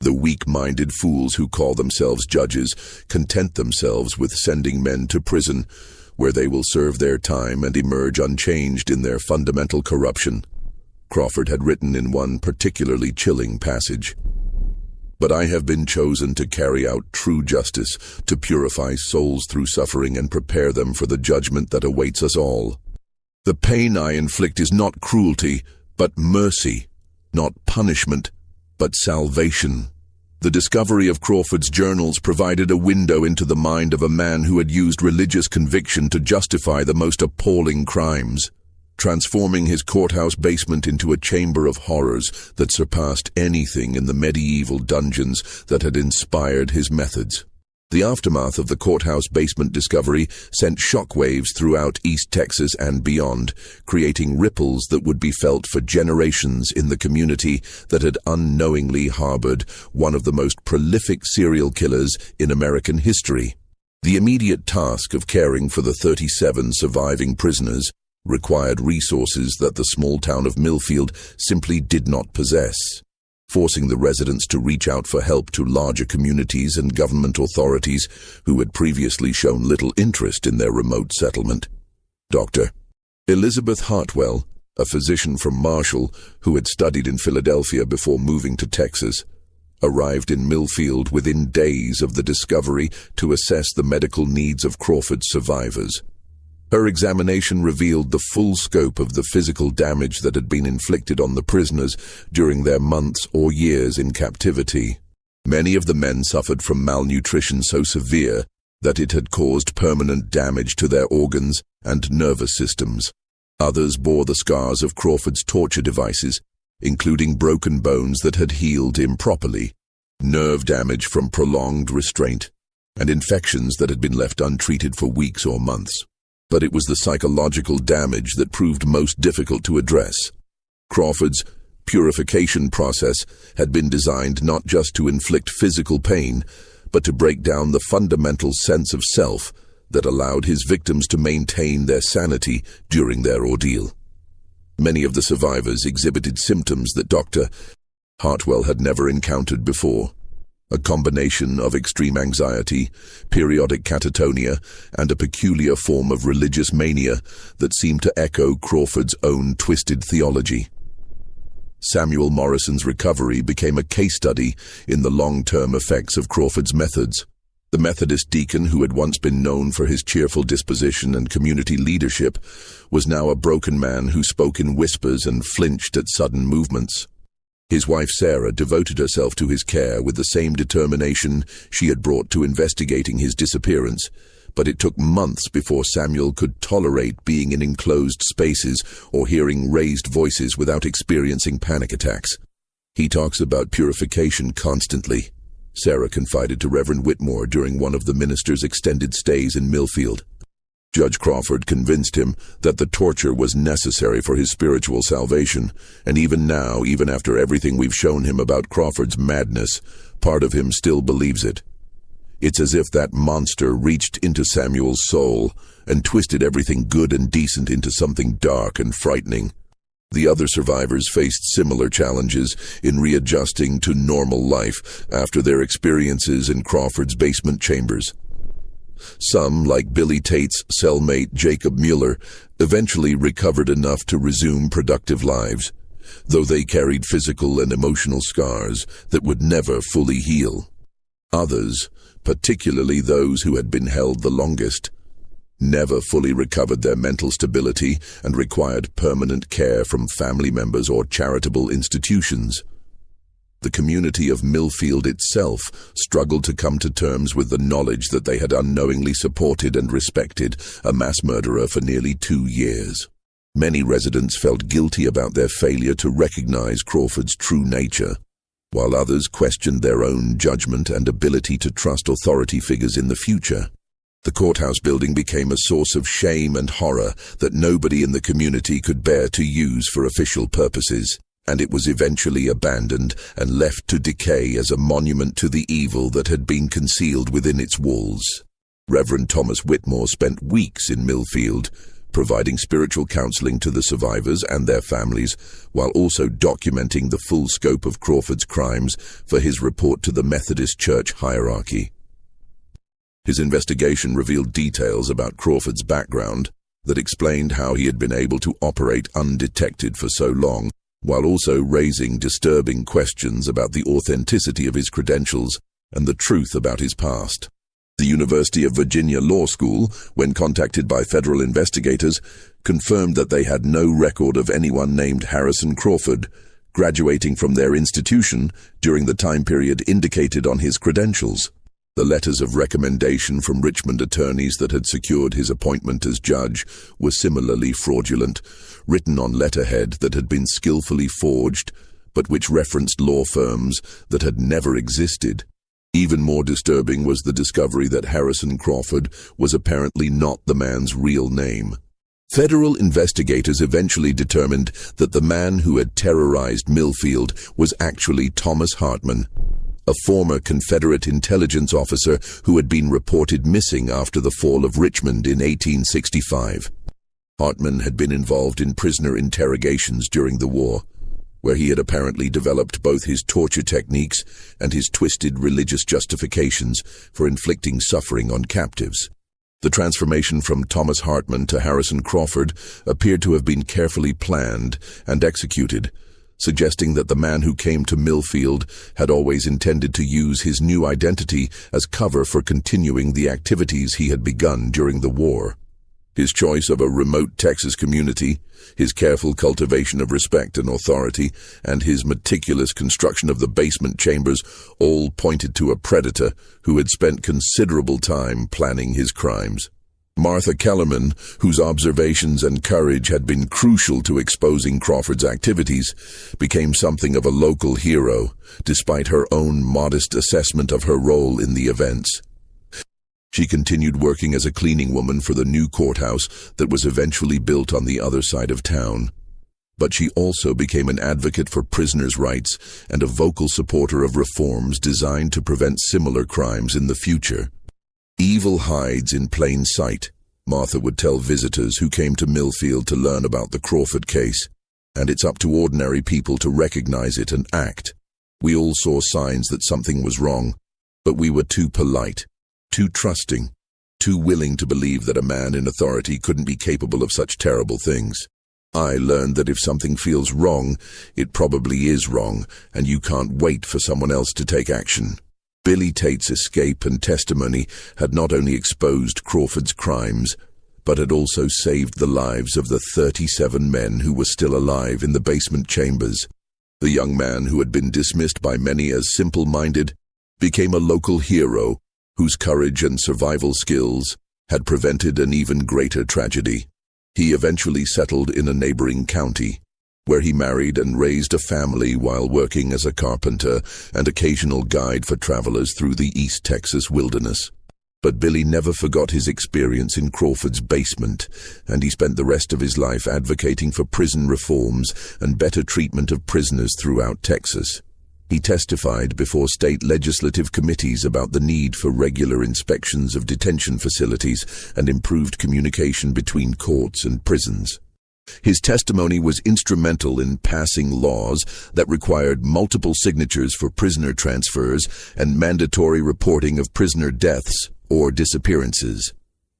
The weak-minded fools who call themselves judges content themselves with sending men to prison, where they will serve their time and emerge unchanged in their fundamental corruption. Crawford had written in one particularly chilling passage, "But I have been chosen to carry out true justice, to purify souls through suffering and prepare them for the judgment that awaits us all. The pain I inflict is not cruelty, but mercy, not punishment, but salvation." The discovery of Crawford's journals provided a window into the mind of a man who had used religious conviction to justify the most appalling crimes, transforming his courthouse basement into a chamber of horrors that surpassed anything in the medieval dungeons that had inspired his methods. The aftermath of the courthouse basement discovery sent shockwaves throughout East Texas and beyond, creating ripples that would be felt for generations in the community that had unknowingly harbored one of the most prolific serial killers in American history. The immediate task of caring for the 37 surviving prisoners required resources that the small town of Millfield simply did not possess, forcing the residents to reach out for help to larger communities and government authorities who had previously shown little interest in their remote settlement. Dr. Elizabeth Hartwell, a physician from Marshall who had studied in Philadelphia before moving to Texas, arrived in Millfield within days of the discovery to assess the medical needs of Crawford's survivors. Her examination revealed the full scope of the physical damage that had been inflicted on the prisoners during their months or years in captivity. Many of the men suffered from malnutrition so severe that it had caused permanent damage to their organs and nervous systems. Others bore the scars of Crawford's torture devices, including broken bones that had healed improperly, nerve damage from prolonged restraint, and infections that had been left untreated for weeks or months. But it was the psychological damage that proved most difficult to address. Crawford's purification process had been designed not just to inflict physical pain, but to break down the fundamental sense of self that allowed his victims to maintain their sanity during their ordeal. Many of the survivors exhibited symptoms that Dr. Hartwell had never encountered before. A combination of extreme anxiety, periodic catatonia, and a peculiar form of religious mania that seemed to echo Crawford's own twisted theology. Samuel Morrison's recovery became a case study in the long-term effects of Crawford's methods. The Methodist deacon, who had once been known for his cheerful disposition and community leadership, was now a broken man who spoke in whispers and flinched at sudden movements. His wife Sarah devoted herself to his care with the same determination she had brought to investigating his disappearance, but it took months before Samuel could tolerate being in enclosed spaces or hearing raised voices without experiencing panic attacks. "He talks about purification constantly," Sarah confided to Reverend Whitmore during one of the minister's extended stays in Millfield. Judge Crawford convinced him that the torture was necessary for his spiritual salvation, and even now, even after everything we've shown him about Crawford's madness, part of him still believes it. It's as if that monster reached into Samuel's soul and twisted everything good and decent into something dark and frightening. The other survivors faced similar challenges in readjusting to normal life after their experiences in Crawford's basement chambers. Some, like Billy Tate's cellmate Jacob Mueller, eventually recovered enough to resume productive lives, though they carried physical and emotional scars that would never fully heal. Others, particularly those who had been held the longest, never fully recovered their mental stability and required permanent care from family members or charitable institutions. The community of Millfield itself struggled to come to terms with the knowledge that they had unknowingly supported and respected a mass murderer for nearly 2 years. Many residents felt guilty about their failure to recognize Crawford's true nature, while others questioned their own judgment and ability to trust authority figures in the future. The courthouse building became a source of shame and horror that nobody in the community could bear to use for official purposes, and it was eventually abandoned and left to decay as a monument to the evil that had been concealed within its walls. Reverend Thomas Whitmore spent weeks in Millfield, providing spiritual counseling to the survivors and their families, while also documenting the full scope of Crawford's crimes for his report to the Methodist Church hierarchy. His investigation revealed details about Crawford's background that explained how he had been able to operate undetected for so long, while also raising disturbing questions about the authenticity of his credentials and the truth about his past. The University of Virginia Law School, when contacted by federal investigators, confirmed that they had no record of anyone named Harrison Crawford graduating from their institution during the time period indicated on his credentials. The letters of recommendation from Richmond attorneys that had secured his appointment as judge were similarly fraudulent, written on letterhead that had been skillfully forged, but which referenced law firms that had never existed. Even more disturbing was the discovery that Harrison Crawford was apparently not the man's real name. Federal investigators eventually determined that the man who had terrorized Millfield was actually Thomas Hartman, a former Confederate intelligence officer who had been reported missing after the fall of Richmond in 1865. Hartman had been involved in prisoner interrogations during the war, where he had apparently developed both his torture techniques and his twisted religious justifications for inflicting suffering on captives. The transformation from Thomas Hartman to Harrison Crawford appeared to have been carefully planned and executed, suggesting that the man who came to Millfield had always intended to use his new identity as cover for continuing the activities he had begun during the war. His choice of a remote Texas community, his careful cultivation of respect and authority, and his meticulous construction of the basement chambers all pointed to a predator who had spent considerable time planning his crimes. Martha Kellerman, whose observations and courage had been crucial to exposing Crawford's activities, became something of a local hero, despite her own modest assessment of her role in the events. She continued working as a cleaning woman for the new courthouse that was eventually built on the other side of town. But she also became an advocate for prisoners' rights and a vocal supporter of reforms designed to prevent similar crimes in the future. "Evil hides in plain sight," Martha would tell visitors who came to Millfield to learn about the Crawford case, "and it's up to ordinary people to recognize it and act. We all saw signs that something was wrong, but we were too polite, too trusting, too willing to believe that a man in authority couldn't be capable of such terrible things. I learned that if something feels wrong, it probably is wrong, and you can't wait for someone else to take action." Billy Tate's escape and testimony had not only exposed Crawford's crimes, but had also saved the lives of the 37 men who were still alive in the basement chambers. The young man who had been dismissed by many as simple-minded became a local hero whose courage and survival skills had prevented an even greater tragedy. He eventually settled in a neighboring county, where he married and raised a family while working as a carpenter and occasional guide for travelers through the East Texas wilderness. But Billy never forgot his experience in Crawford's basement, and he spent the rest of his life advocating for prison reforms and better treatment of prisoners throughout Texas. He testified before state legislative committees about the need for regular inspections of detention facilities and improved communication between courts and prisons. His testimony was instrumental in passing laws that required multiple signatures for prisoner transfers and mandatory reporting of prisoner deaths or disappearances.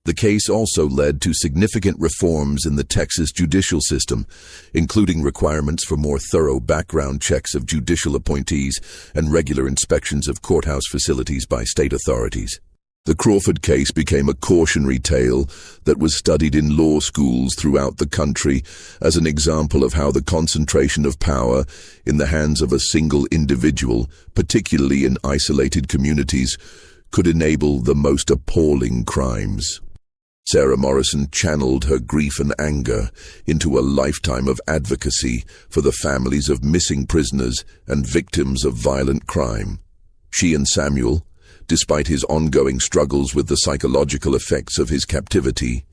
The case also led to significant reforms in the Texas judicial system, including requirements for more thorough background checks of judicial appointees and regular inspections of courthouse facilities by state authorities. The Crawford case became a cautionary tale that was studied in law schools throughout the country as an example of how the concentration of power in the hands of a single individual, particularly in isolated communities, could enable the most appalling crimes. Sarah Morrison channeled her grief and anger into a lifetime of advocacy for the families of missing prisoners and victims of violent crime. She and Samuel, despite his ongoing struggles with the psychological effects of his captivity,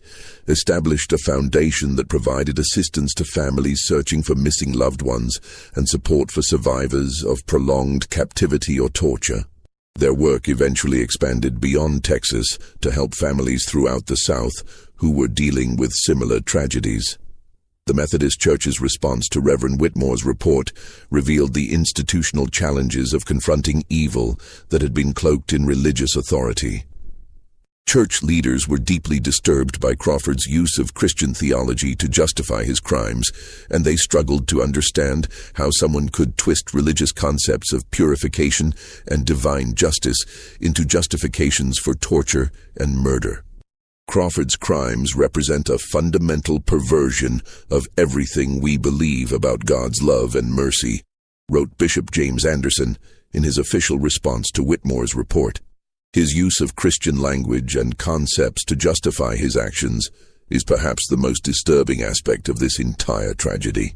established a foundation that provided assistance to families searching for missing loved ones and support for survivors of prolonged captivity or torture. Their work eventually expanded beyond Texas to help families throughout the South who were dealing with similar tragedies. The Methodist Church's response to Reverend Whitmore's report revealed the institutional challenges of confronting evil that had been cloaked in religious authority. Church leaders were deeply disturbed by Crawford's use of Christian theology to justify his crimes, and they struggled to understand how someone could twist religious concepts of purification and divine justice into justifications for torture and murder. Crawford's crimes represent a fundamental perversion of everything we believe about God's love and mercy, wrote Bishop James Anderson in his official response to Whitmore's report. His use of Christian language and concepts to justify his actions is perhaps the most disturbing aspect of this entire tragedy.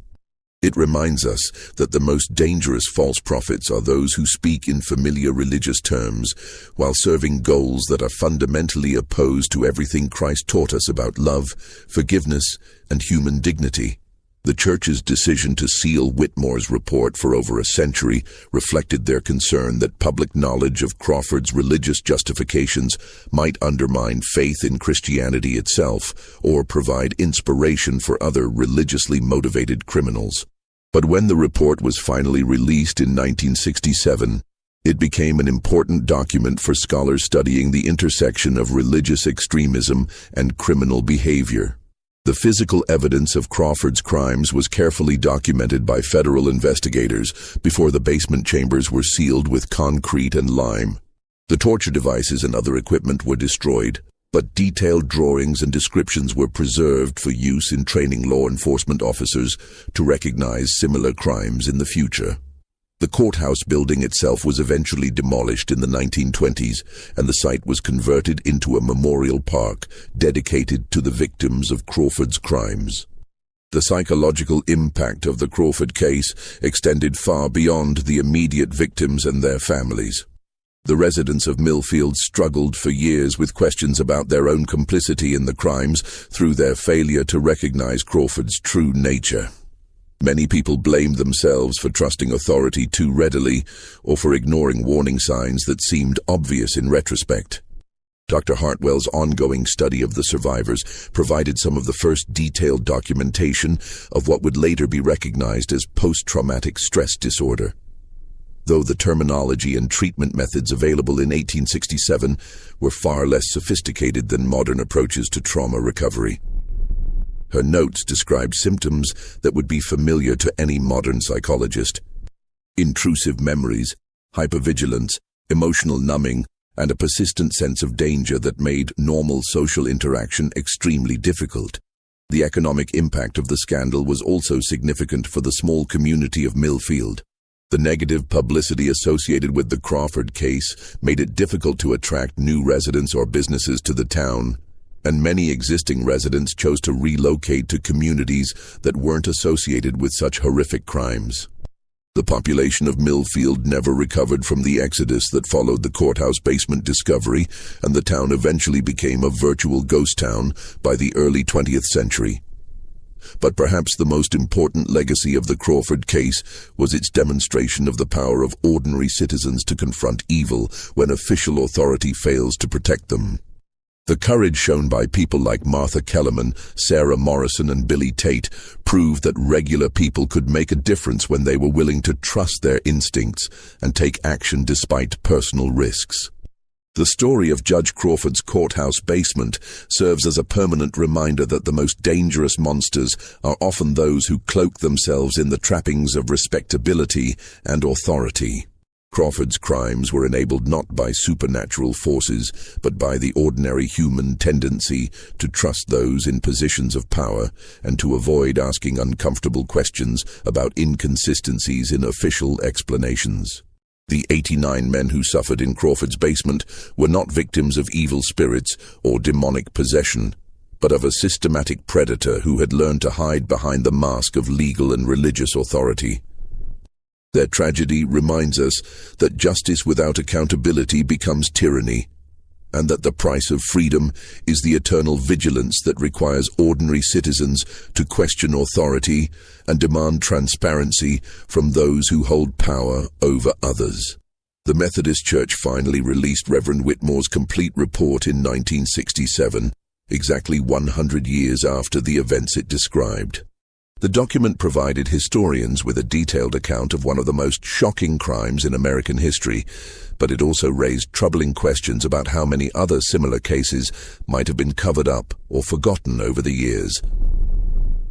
It reminds us that the most dangerous false prophets are those who speak in familiar religious terms while serving goals that are fundamentally opposed to everything Christ taught us about love, forgiveness, and human dignity. The Church's decision to seal Whitmore's report for over a century reflected their concern that public knowledge of Crawford's religious justifications might undermine faith in Christianity itself or provide inspiration for other religiously motivated criminals. But when the report was finally released in 1967, it became an important document for scholars studying the intersection of religious extremism and criminal behavior. The physical evidence of Crawford's crimes was carefully documented by federal investigators before the basement chambers were sealed with concrete and lime. The torture devices and other equipment were destroyed, but detailed drawings and descriptions were preserved for use in training law enforcement officers to recognize similar crimes in the future. The courthouse building itself was eventually demolished in the 1920s, and the site was converted into a memorial park dedicated to the victims of Crawford's crimes. The psychological impact of the Crawford case extended far beyond the immediate victims and their families. The residents of Millfield struggled for years with questions about their own complicity in the crimes through their failure to recognize Crawford's true nature. Many people blamed themselves for trusting authority too readily or for ignoring warning signs that seemed obvious in retrospect. Dr. Hartwell's ongoing study of the survivors provided some of the first detailed documentation of what would later be recognized as post-traumatic stress disorder. Though the terminology and treatment methods available in 1867 were far less sophisticated than modern approaches to trauma recovery. Her notes described symptoms that would be familiar to any modern psychologist: intrusive memories, hypervigilance, emotional numbing, and a persistent sense of danger that made normal social interaction extremely difficult. The economic impact of the scandal was also significant for the small community of Millfield. The negative publicity associated with the Crawford case made it difficult to attract new residents or businesses to the town, and many existing residents chose to relocate to communities that weren't associated with such horrific crimes. The population of Millfield never recovered from the exodus that followed the courthouse basement discovery, and the town eventually became a virtual ghost town by the early 20th century. But perhaps the most important legacy of the Crawford case was its demonstration of the power of ordinary citizens to confront evil when official authority fails to protect them. The courage shown by people like Martha Kellerman, Sarah Morrison, and Billy Tate proved that regular people could make a difference when they were willing to trust their instincts and take action despite personal risks. The story of Judge Crawford's courthouse basement serves as a permanent reminder that the most dangerous monsters are often those who cloak themselves in the trappings of respectability and authority. Crawford's crimes were enabled not by supernatural forces, but by the ordinary human tendency to trust those in positions of power and to avoid asking uncomfortable questions about inconsistencies in official explanations. The 89 men who suffered in Crawford's basement were not victims of evil spirits or demonic possession, but of a systematic predator who had learned to hide behind the mask of legal and religious authority. Their tragedy reminds us that justice without accountability becomes tyranny, and that the price of freedom is the eternal vigilance that requires ordinary citizens to question authority and demand transparency from those who hold power over others. The Methodist Church finally released Reverend Whitmore's complete report in 1967, exactly 100 years after the events it described. The document provided historians with a detailed account of one of the most shocking crimes in American history, but it also raised troubling questions about how many other similar cases might have been covered up or forgotten over the years.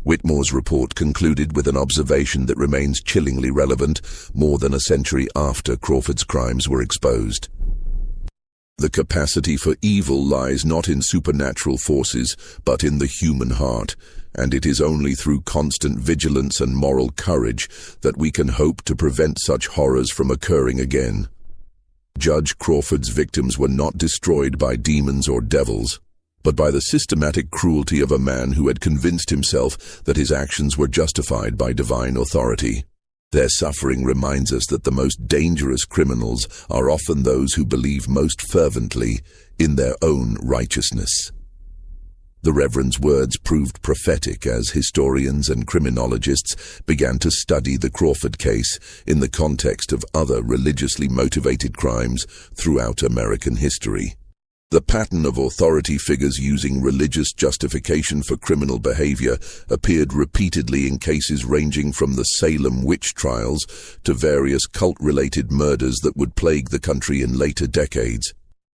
Whitmore's report concluded with an observation that remains chillingly relevant more than a century after Crawford's crimes were exposed. The capacity for evil lies not in supernatural forces, but in the human heart, and it is only through constant vigilance and moral courage that we can hope to prevent such horrors from occurring again. Judge Crawford's victims were not destroyed by demons or devils, but by the systematic cruelty of a man who had convinced himself that his actions were justified by divine authority. Their suffering reminds us that the most dangerous criminals are often those who believe most fervently in their own righteousness. The Reverend's words proved prophetic as historians and criminologists began to study the Crawford case in the context of other religiously motivated crimes throughout American history. The pattern of authority figures using religious justification for criminal behavior appeared repeatedly in cases ranging from the Salem witch trials to various cult-related murders that would plague the country in later decades.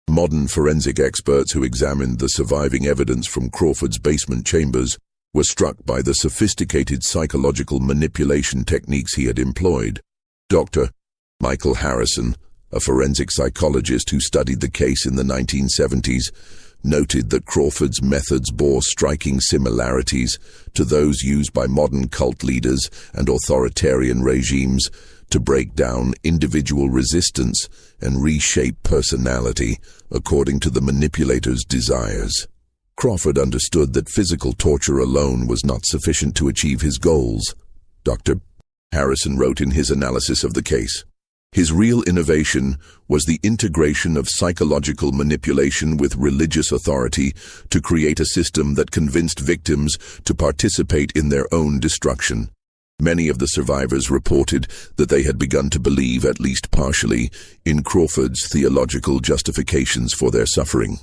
Modern forensic experts who examined the surviving evidence from Crawford's basement chambers were struck by the sophisticated psychological manipulation techniques he had employed. Dr. Michael Harrison, a forensic psychologist who studied the case in the 1970s, noted that Crawford's methods bore striking similarities to those used by modern cult leaders and authoritarian regimes to break down individual resistance and reshape personality according to the manipulator's desires. Crawford understood that physical torture alone was not sufficient to achieve his goals. Dr. Harrison wrote in his analysis of the case, "His real innovation was the integration of psychological manipulation with religious authority to create a system that convinced victims to participate in their own destruction. Many of the survivors reported that they had begun to believe, at least partially, in Crawford's theological justifications for their suffering.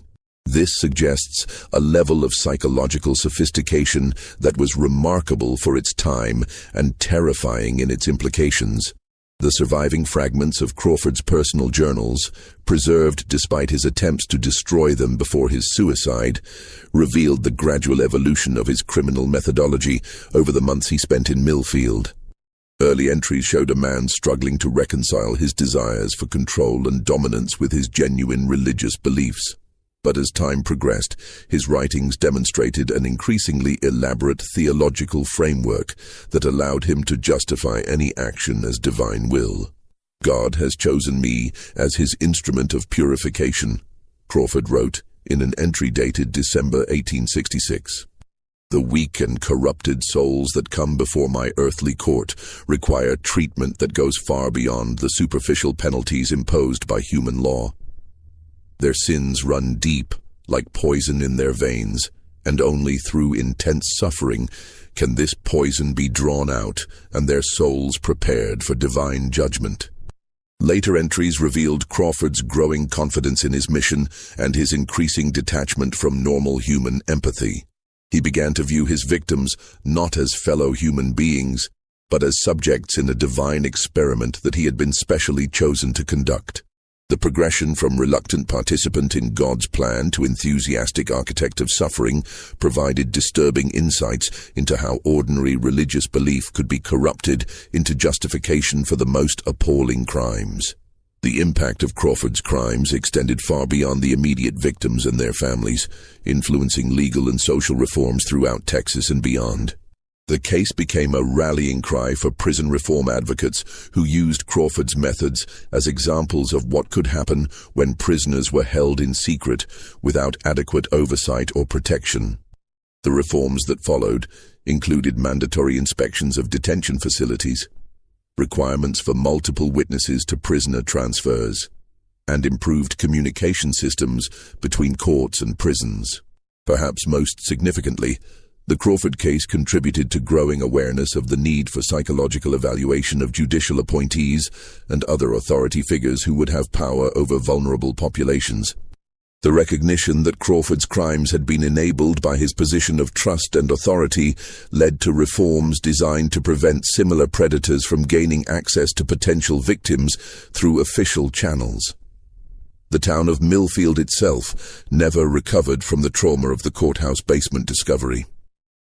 This suggests a level of psychological sophistication that was remarkable for its time and terrifying in its implications. The surviving fragments of Crawford's personal journals, preserved despite his attempts to destroy them before his suicide, revealed the gradual evolution of his criminal methodology over the months he spent in Millfield. Early entries showed a man struggling to reconcile his desires for control and dominance with his genuine religious beliefs. But as time progressed, his writings demonstrated an increasingly elaborate theological framework that allowed him to justify any action as divine will. "God has chosen me as his instrument of purification," Crawford wrote in an entry dated December 1866. "The weak and corrupted souls that come before my earthly court require treatment that goes far beyond the superficial penalties imposed by human law. Their sins run deep, like poison in their veins, and only through intense suffering can this poison be drawn out and their souls prepared for divine judgment." Later entries revealed Crawford's growing confidence in his mission and his increasing detachment from normal human empathy. He began to view his victims not as fellow human beings, but as subjects in a divine experiment that he had been specially chosen to conduct. The progression from reluctant participant in God's plan to enthusiastic architect of suffering provided disturbing insights into how ordinary religious belief could be corrupted into justification for the most appalling crimes. The impact of Crawford's crimes extended far beyond the immediate victims and their families, influencing legal and social reforms throughout Texas and beyond. The case became a rallying cry for prison reform advocates who used Crawford's methods as examples of what could happen when prisoners were held in secret without adequate oversight or protection. The reforms that followed included mandatory inspections of detention facilities, requirements for multiple witnesses to prisoner transfers, and improved communication systems between courts and prisons. Perhaps most significantly, the Crawford case contributed to growing awareness of the need for psychological evaluation of judicial appointees and other authority figures who would have power over vulnerable populations. The recognition that Crawford's crimes had been enabled by his position of trust and authority led to reforms designed to prevent similar predators from gaining access to potential victims through official channels. The town of Millfield itself never recovered from the trauma of the courthouse basement discovery.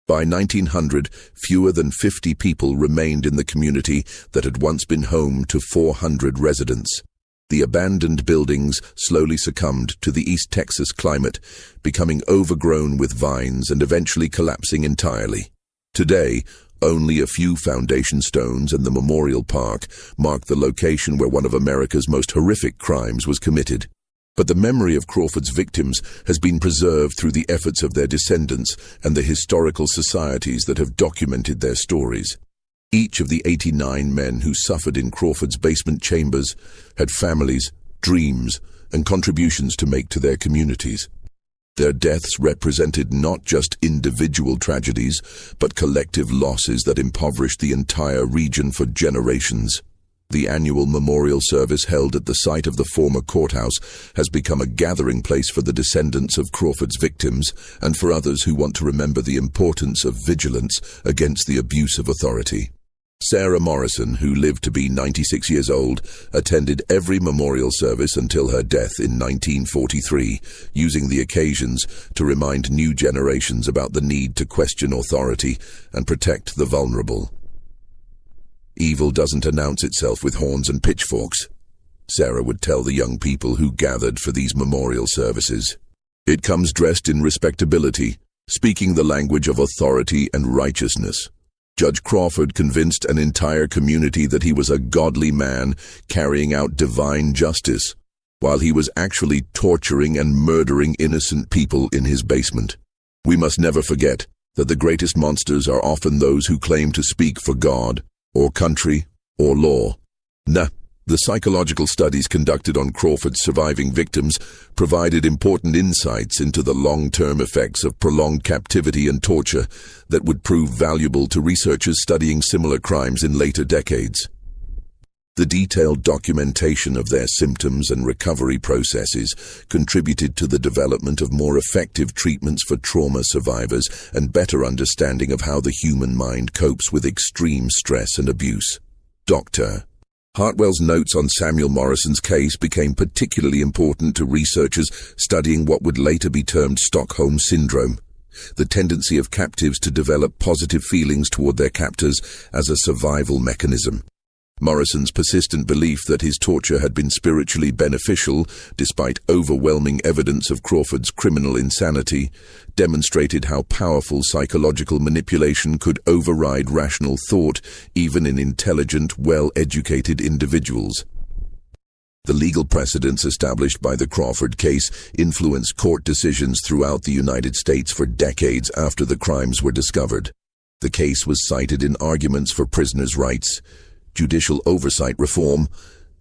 By 1900, fewer than 50 people remained in the community that had once been home to 400 residents. The abandoned buildings slowly succumbed to the East Texas climate, becoming overgrown with vines and eventually collapsing entirely. Today, only a few foundation stones and the memorial park mark the location where one of America's most horrific crimes was committed. But the memory of Crawford's victims has been preserved through the efforts of their descendants and the historical societies that have documented their stories. Each of the 89 men who suffered in Crawford's basement chambers had families, dreams, and contributions to make to their communities. Their deaths represented not just individual tragedies, but collective losses that impoverished the entire region for generations. The annual memorial service held at the site of the former courthouse has become a gathering place for the descendants of Crawford's victims and for others who want to remember the importance of vigilance against the abuse of authority. Sarah Morrison, who lived to be 96 years old, attended every memorial service until her death in 1943, using the occasions to remind new generations about the need to question authority and protect the vulnerable. "Evil doesn't announce itself with horns and pitchforks," Sarah would tell the young people who gathered for these memorial services. "It comes dressed in respectability, speaking the language of authority and righteousness." Judge Crawford convinced an entire community that he was a godly man carrying out divine justice, while he was actually torturing and murdering innocent people in his basement. We must never forget that the greatest monsters are often those who claim to speak for God, or country, or law. The psychological studies conducted on Crawford's surviving victims provided important insights into the long-term effects of prolonged captivity and torture that would prove valuable to researchers studying similar crimes in later decades. The detailed documentation of their symptoms and recovery processes contributed to the development of more effective treatments for trauma survivors and better understanding of how the human mind copes with extreme stress and abuse. Dr. Hartwell's notes on Samuel Morrison's case became particularly important to researchers studying what would later be termed Stockholm Syndrome, the tendency of captives to develop positive feelings toward their captors as a survival mechanism. Morrison's persistent belief that his torture had been spiritually beneficial, despite overwhelming evidence of Crawford's criminal insanity, demonstrated how powerful psychological manipulation could override rational thought, even in intelligent, well-educated individuals. The legal precedents established by the Crawford case influenced court decisions throughout the United States for decades after the crimes were discovered. The case was cited in arguments for prisoners' rights, judicial oversight reform,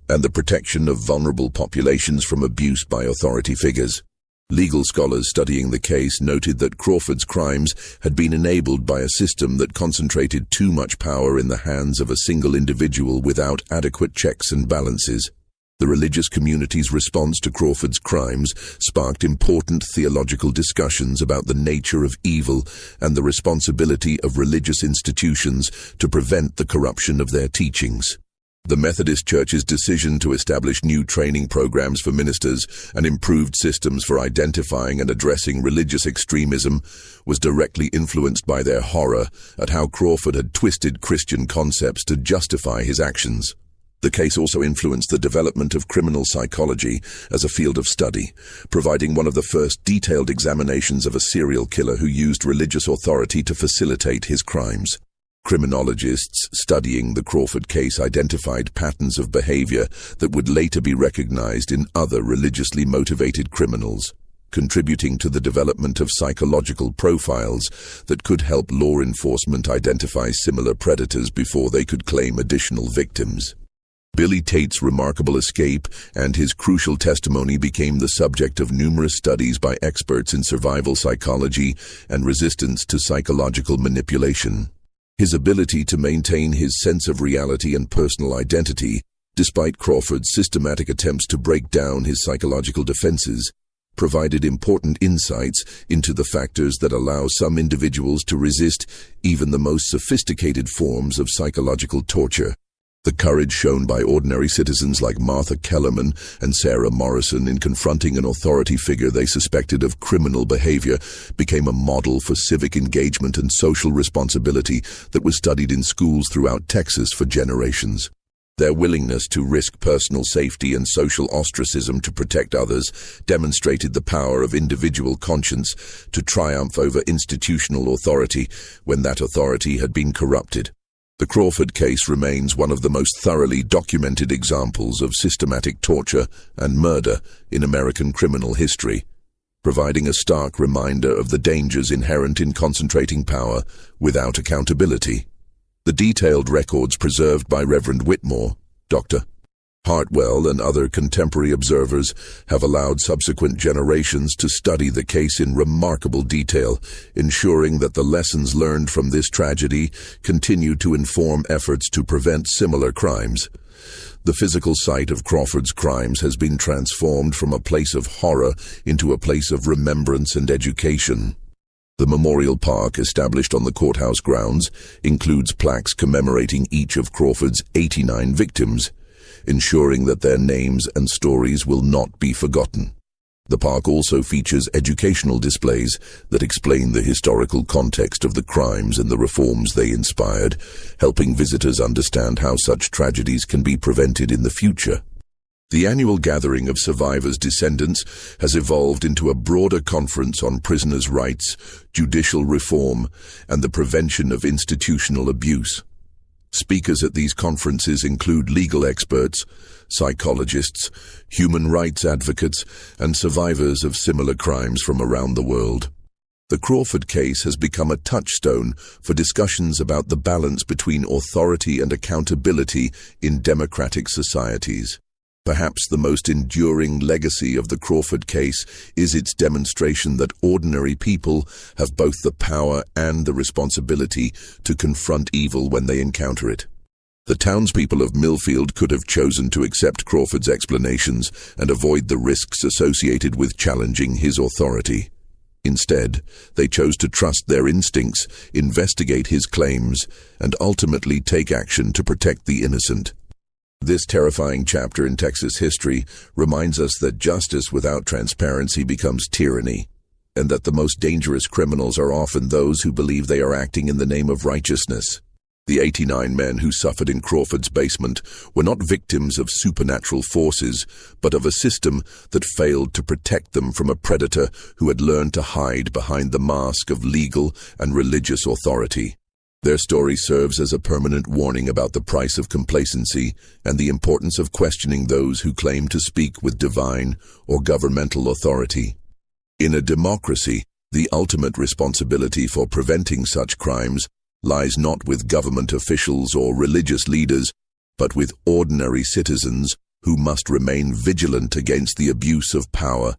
and the protection of vulnerable populations from abuse by authority figures. Legal scholars studying the case noted that Crawford's crimes had been enabled by a system that concentrated too much power in the hands of a single individual without adequate checks and balances. The religious community's response to Crawford's crimes sparked important theological discussions about the nature of evil and the responsibility of religious institutions to prevent the corruption of their teachings. The Methodist Church's decision to establish new training programs for ministers and improved systems for identifying and addressing religious extremism was directly influenced by their horror at how Crawford had twisted Christian concepts to justify his actions. The case also influenced the development of criminal psychology as a field of study, providing one of the first detailed examinations of a serial killer who used religious authority to facilitate his crimes. Criminologists studying the Crawford case identified patterns of behavior that would later be recognized in other religiously motivated criminals, contributing to the development of psychological profiles that could help law enforcement identify similar predators before they could claim additional victims. Billy Tate's remarkable escape and his crucial testimony became the subject of numerous studies by experts in survival psychology and resistance to psychological manipulation. His ability to maintain his sense of reality and personal identity, despite Crawford's systematic attempts to break down his psychological defenses, provided important insights into the factors that allow some individuals to resist even the most sophisticated forms of psychological torture. The courage shown by ordinary citizens like Martha Kellerman and Sarah Morrison in confronting an authority figure they suspected of criminal behavior became a model for civic engagement and social responsibility that was studied in schools throughout Texas for generations. Their willingness to risk personal safety and social ostracism to protect others demonstrated the power of individual conscience to triumph over institutional authority when that authority had been corrupted. The Crawford case remains one of the most thoroughly documented examples of systematic torture and murder in American criminal history, providing a stark reminder of the dangers inherent in concentrating power without accountability. The detailed records preserved by Reverend Whitmore, Dr. Hartwell, and other contemporary observers have allowed subsequent generations to study the case in remarkable detail, ensuring that the lessons learned from this tragedy continue to inform efforts to prevent similar crimes. The physical site of Crawford's crimes has been transformed from a place of horror into a place of remembrance and education. The memorial park established on the courthouse grounds includes plaques commemorating each of Crawford's 89 victims, ensuring that their names and stories will not be forgotten. The park also features educational displays that explain the historical context of the crimes and the reforms they inspired, helping visitors understand how such tragedies can be prevented in the future. The annual gathering of survivors' descendants has evolved into a broader conference on prisoners' rights, judicial reform, and the prevention of institutional abuse. Speakers at these conferences include legal experts, psychologists, human rights advocates, and survivors of similar crimes from around the world. The Crawford case has become a touchstone for discussions about the balance between authority and accountability in democratic societies. Perhaps the most enduring legacy of the Crawford case is its demonstration that ordinary people have both the power and the responsibility to confront evil when they encounter it. The townspeople of Millfield could have chosen to accept Crawford's explanations and avoid the risks associated with challenging his authority. Instead, they chose to trust their instincts, investigate his claims, and ultimately take action to protect the innocent. This terrifying chapter in Texas history reminds us that justice without transparency becomes tyranny, and that the most dangerous criminals are often those who believe they are acting in the name of righteousness. The 89 men who suffered in Crawford's basement were not victims of supernatural forces, but of a system that failed to protect them from a predator who had learned to hide behind the mask of legal and religious authority. Their story serves as a permanent warning about the price of complacency and the importance of questioning those who claim to speak with divine or governmental authority. In a democracy, the ultimate responsibility for preventing such crimes lies not with government officials or religious leaders, but with ordinary citizens who must remain vigilant against the abuse of power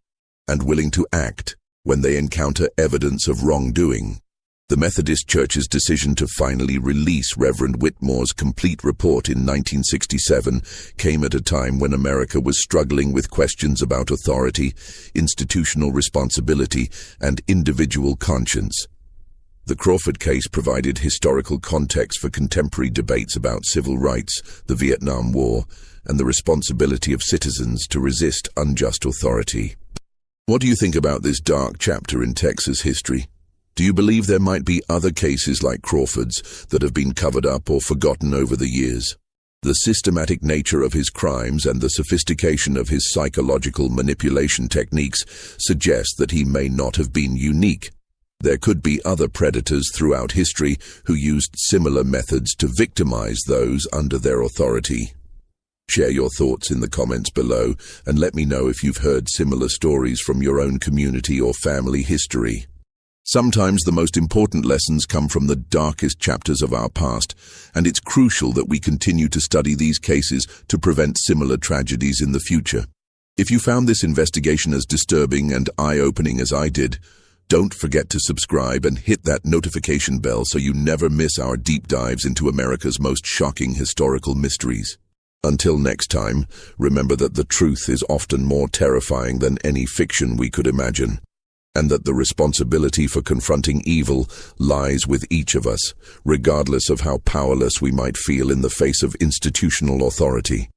and willing to act when they encounter evidence of wrongdoing. The Methodist Church's decision to finally release Reverend Whitmore's complete report in 1967 came at a time when America was struggling with questions about authority, institutional responsibility, and individual conscience. The Crawford case provided historical context for contemporary debates about civil rights, the Vietnam War, and the responsibility of citizens to resist unjust authority. What do you think about this dark chapter in Texas history? Do you believe there might be other cases like Crawford's that have been covered up or forgotten over the years? The systematic nature of his crimes and the sophistication of his psychological manipulation techniques suggest that he may not have been unique. There could be other predators throughout history who used similar methods to victimize those under their authority. Share your thoughts in the comments below and let me know if you've heard similar stories from your own community or family history. Sometimes the most important lessons come from the darkest chapters of our past, and it's crucial that we continue to study these cases to prevent similar tragedies in the future. If you found this investigation as disturbing and eye-opening as I did, don't forget to subscribe and hit that notification bell so you never miss our deep dives into America's most shocking historical mysteries. Until next time, remember that the truth is often more terrifying than any fiction we could imagine, and that the responsibility for confronting evil lies with each of us, regardless of how powerless we might feel in the face of institutional authority.